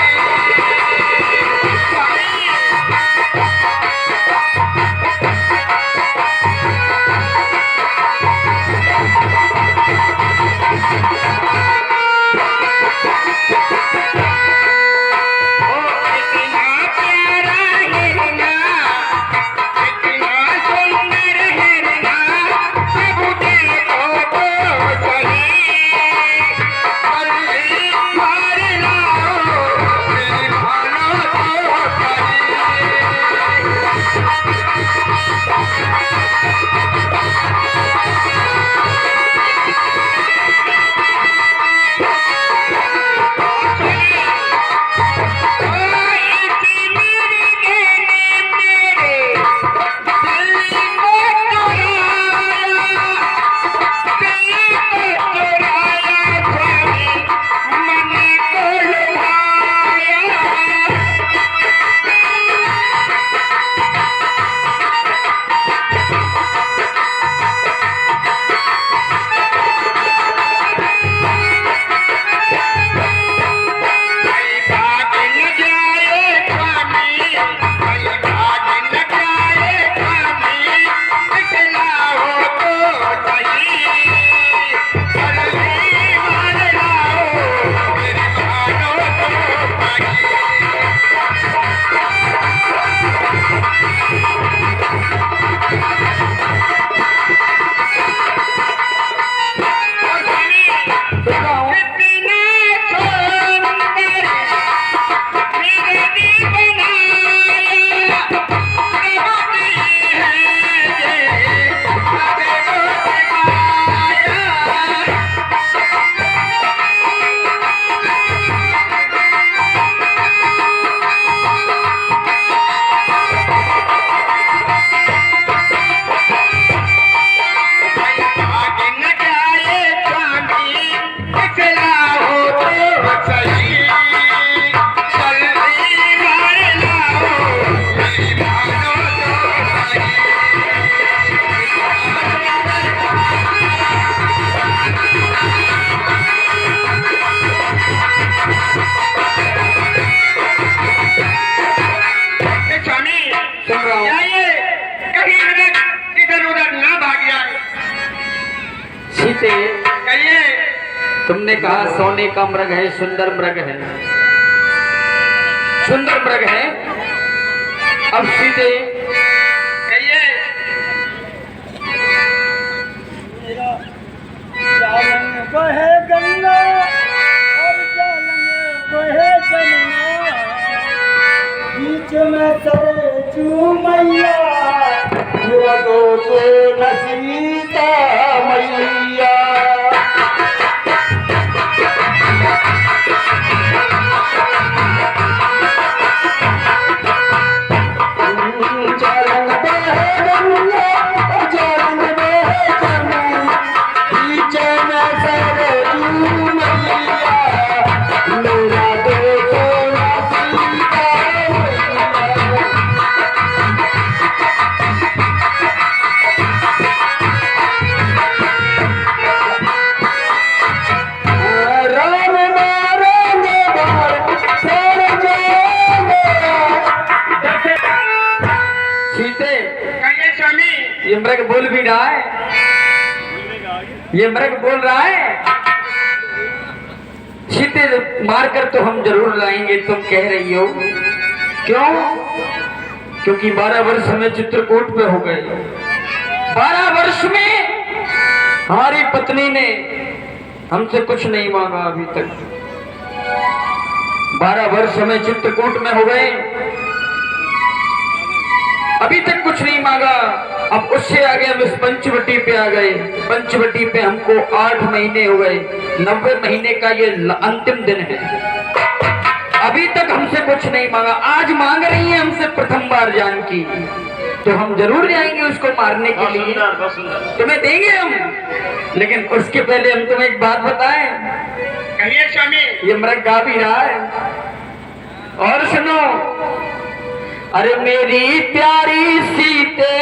सीते, तुमने कहा सोने का मृग है, सुंदर मृग है, सुंदर मृग है। अब सीते कहिए, जालंग बहे गंगा और जालंग बहे जमुना, बीच में सरजू मैया, लगो से न सीता मैया। जालंग बहे गंगा और जालंग बहे जमुना, बीच में सरजू मैया, मेरा देखो न सीता मैया। राम मारेंगे बार छोड़ जाएंगे। सीते, कहिए स्वामी। ये मृग बोल भी रहा है, ये मृग बोल रहा है। सीते, मारकर तो हम जरूर लाएंगे, तुम कह रही हो। क्यों? क्योंकि 12 वर्ष हमें चित्रकूट पे हो गए। 12 वर्ष में हमारी पत्नी ने हमसे कुछ नहीं मांगा अभी तक। 12 वर्ष हमें चित्रकूट में हो गए, अभी तक कुछ नहीं मांगा। अब उससे आगे हम इस पंचवटी पे आ गए। पंचवटी पे हमको 8 महीने हो गए। 90 महीने का ये अंतिम दिन है। अभी तक हमसे कुछ नहीं मांगा, आज मांग रही है हमसे प्रथम बार जानकी। तो हम जरूर जाएंगे उसको मारने के लिए, तुम्हें देंगे हम। लेकिन उसके पहले हम तुम्हें एक बात बताएं। कहिए स्वामी। ये मृग गा भी रहा है और सुनो। अरे मेरी प्यारी सीते,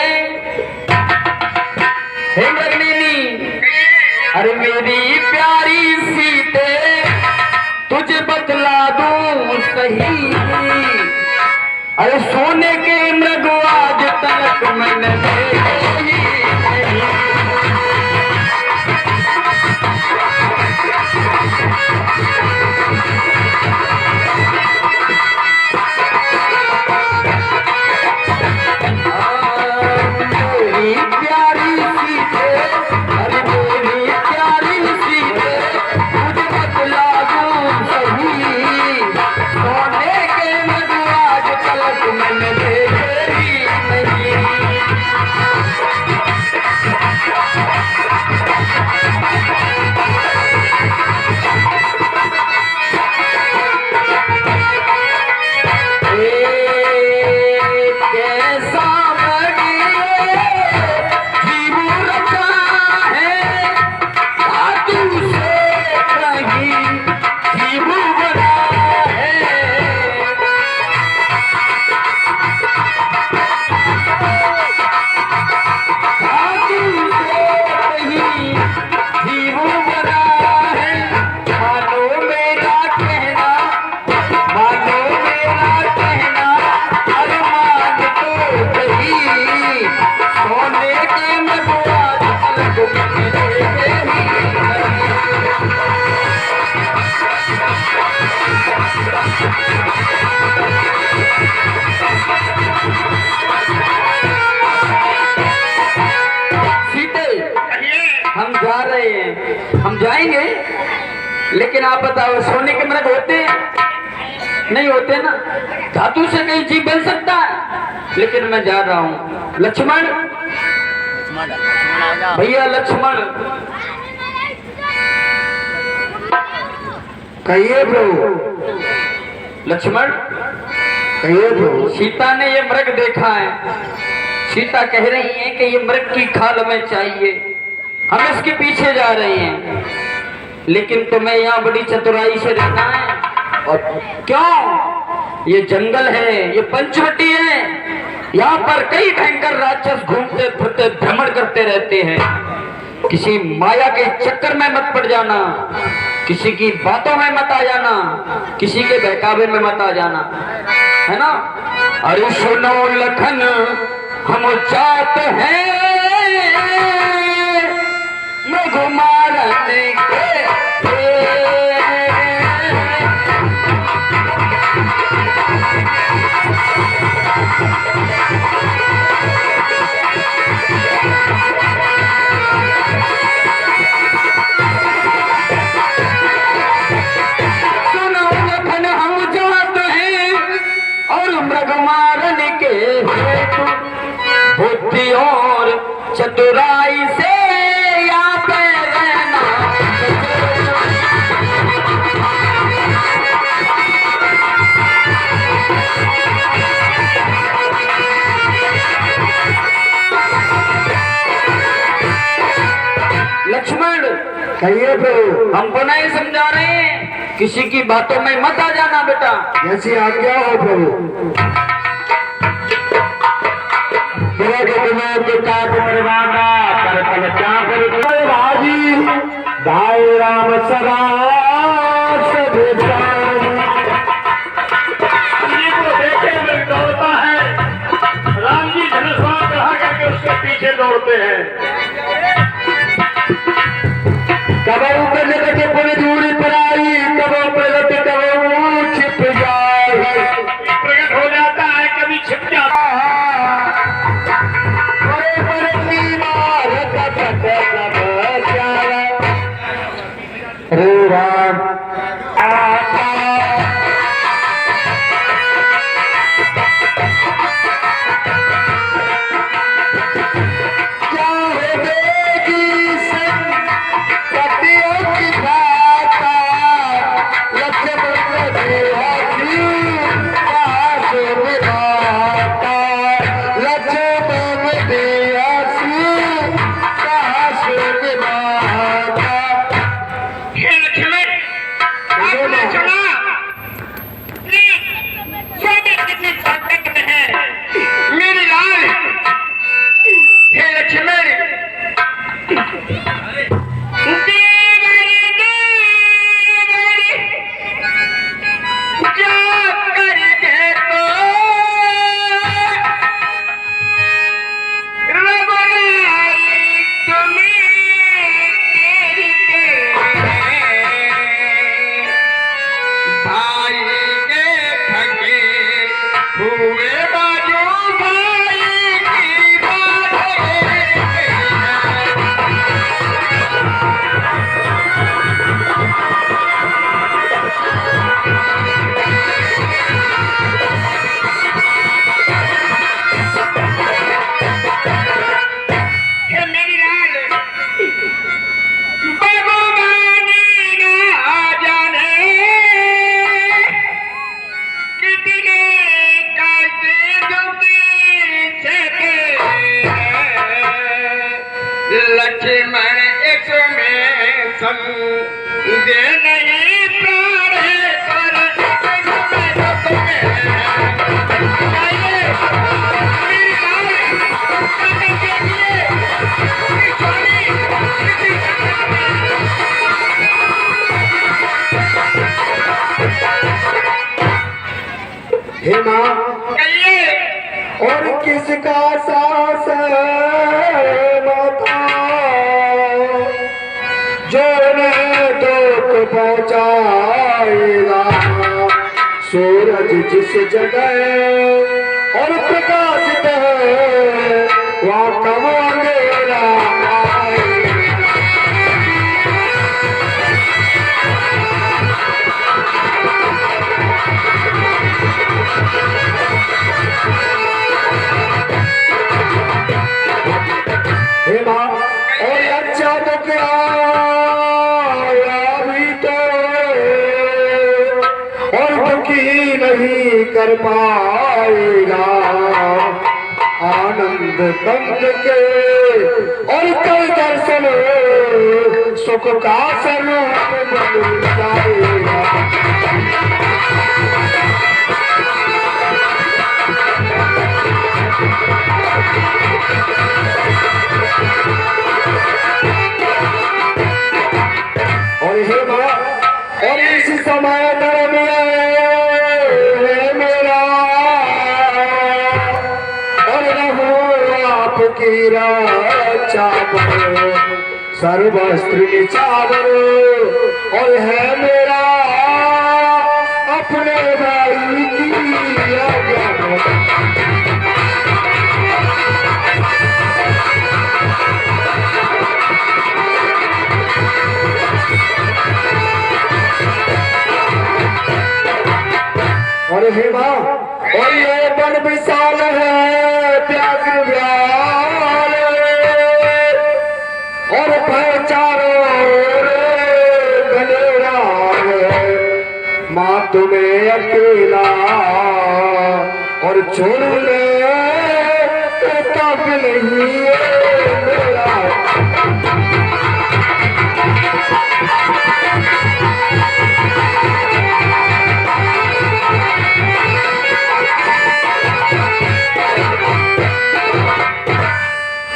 हे मृगनेनी, अरे मेरी प्यारी सीते, तुझे बतला दूं सही। अरे सोने के मृग आज तक मैंने देखे ही नहीं। मेरी प्यारी सीते, अरे मेरी प्यारी सीते, तुझे बतला दूं सही। सोने के मृग आज तक मैंने देखे ही नहीं। कैसा जीवू रखा है धातु से कहीं, जीवू बना है। धातु से कहीं जीवू बना है। मानो मेरा कहना, मानो मेरा कहना, अरे मान तो सही। सोने के मगुआ तलक मैंने देखे ही नहीं। सीते, हम जा रहे हैं, हम जाएंगे। लेकिन आप बताओ, सोने के मृग होते हैं? नहीं होते ना। धातु से कहीं जीव बन सकता है। लेकिन मैं जा रहा हूँ। लक्ष्मण, भैया लक्ष्मण, कहिए प्रभु, लक्ष्मण, कहिए प्रभु। सीता ने ये मृग देखा है। सीता कह रही है कि ये मृग की खाल हमें चाहिए। हम इसके पीछे जा रहे हैं। लेकिन तुम्हें यहाँ बड़ी चतुराई से रहना है। और क्यों? ये जंगल है, ये पंचवटी है। यहाँ पर कई भयंकर राक्षस घूमते फिरते भ्रमण करते रहते हैं। किसी माया के चक्कर में मत पड़ जाना, किसी की बातों में मत आ जाना, किसी के बहकावे में मत आ जाना, है ना। अरे सुनो लखन, हम जाते हैं मृग मारने के। सुनो लखन, हम जाते हैं और मृग मारने के हेतु। बुद्धि और चतुराई से यहाँ पे रहना। लक्ष्मण, कहिए प्रभु। हम पुनः ही समझा रहे हैं, किसी की बातों में मत आ जाना बेटा। जैसी आज्ञा हो प्रभु। भाई राम सदा सभी जी को देखे में दौड़ता है। राम जी धनुष चढ़ा करके उसके पीछे दौड़ते हैं। कबू प्रगति के पूरी दूरी पर आई, कबू प्रगति कबू छिप जाए। प्रकट हो जाता है, कभी छिप जाता है। बड़े बड़े बीमार रे राम आता। लक्ष्मण इसमें संदेह नहीं प्राण कर हे माँ, और किसका सास माता जो न दुख पहुँचाएगा। सूरज जिस जगह और प्रकाशित है वहाँ कब अंधेरा आएगा। हे माँ, और अच्छा तो क्या अभी तो और दुखी नहीं कर पाएगा। आनंद कंद के और कई दर्शन सुख का स्वरूप बन जाएगा। और हे माँ, और इस समय दरमियान है मेरा और रहूं आपकी रक्षा करो। सर्वस्त्र निचावर और है मेरा अपने भाई की आज्ञा करो। और हे माँ, और ये वन विशाल है व्याघ्र व्याल और चारों घनेरा है। माँ तुम्हें अकेला और छोड़ने तक नहीं है मेरा।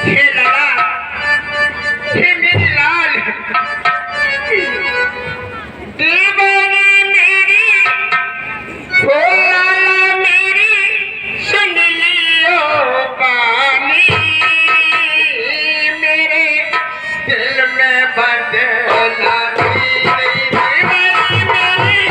हे लाला, हे मेरे लाल, दीवानी मेरी, ओ लाला मेरी, सुन लियो पानी, मेरे दिल में बदला तेरी दीवानी मेरी।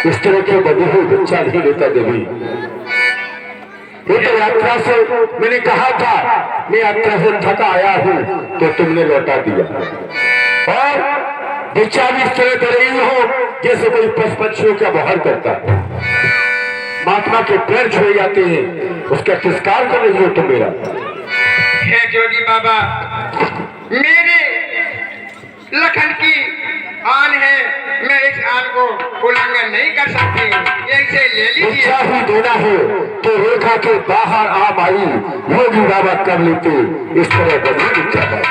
इस तरह के बदी हुई बच्चा नहीं लेता देवी। ये तो यात्रा से मैंने कहा था, मैं यात्रा से थका आया हूँ तो तुमने लौटा दिया, और बच्चा भी इस तरह कर रही हो जैसे कोई पशु पक्षियों का बहार करता है। महात्मा के पैर छुए जाते हैं, उसका तिरस्कार कर रही हो तुम मेरा। हे जोगी बाबा, मेरे लखन की आन है, मैं इस आन को उल्लंघन नहीं कर सकती, इसे ले लीजिए। इच्छा ही देना है तो रेखा के बाहर आप आई, योगी बाबा कर लेते इस तरह बदली इच्छा है।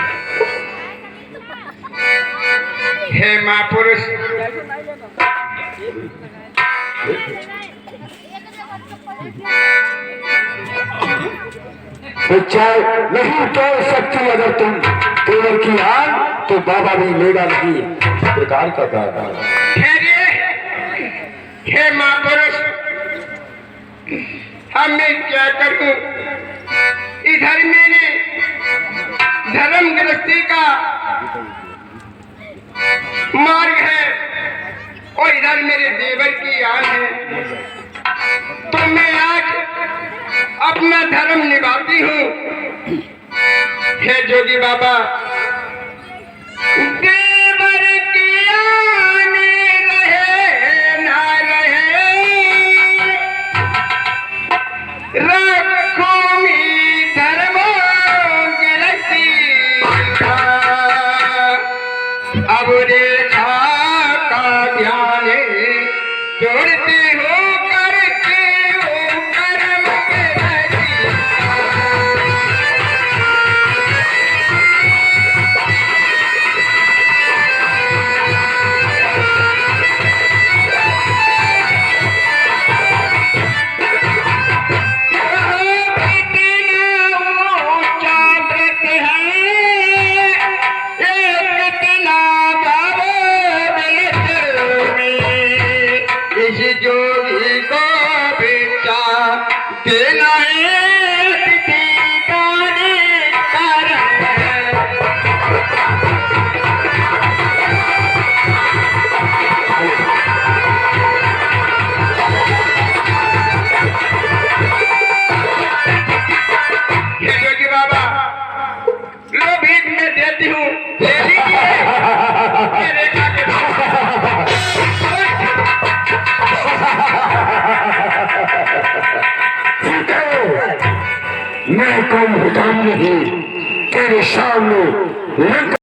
हे महापुरुष, इच्छा नहीं तोड़ सकती अगर तुम केवल की आन, तो बाबा भी लेगा नहीं, बेकार का काम। हे महापुरुष, अब मैं क्या करूं? इधर मेरे धर्म गृहस्थी का मार्ग है और इधर मेरे देवर की आन है, तो मैं आज अपना धर्म निभाती हूँ। हे जोगी बाबा, देवर की आन रहे ना रहे, रखूंगी धर्म गृहस्थी का। अब रेखा का ध्यान जोड़ते हो, करते हो कर्म गृहस्थी। जोगी को बेचा देना जोगी बाबा, लो भीख में देती हूँ, ले लीजिए। रेखा के मैं कोई हुक्म नहीं तेरे सामने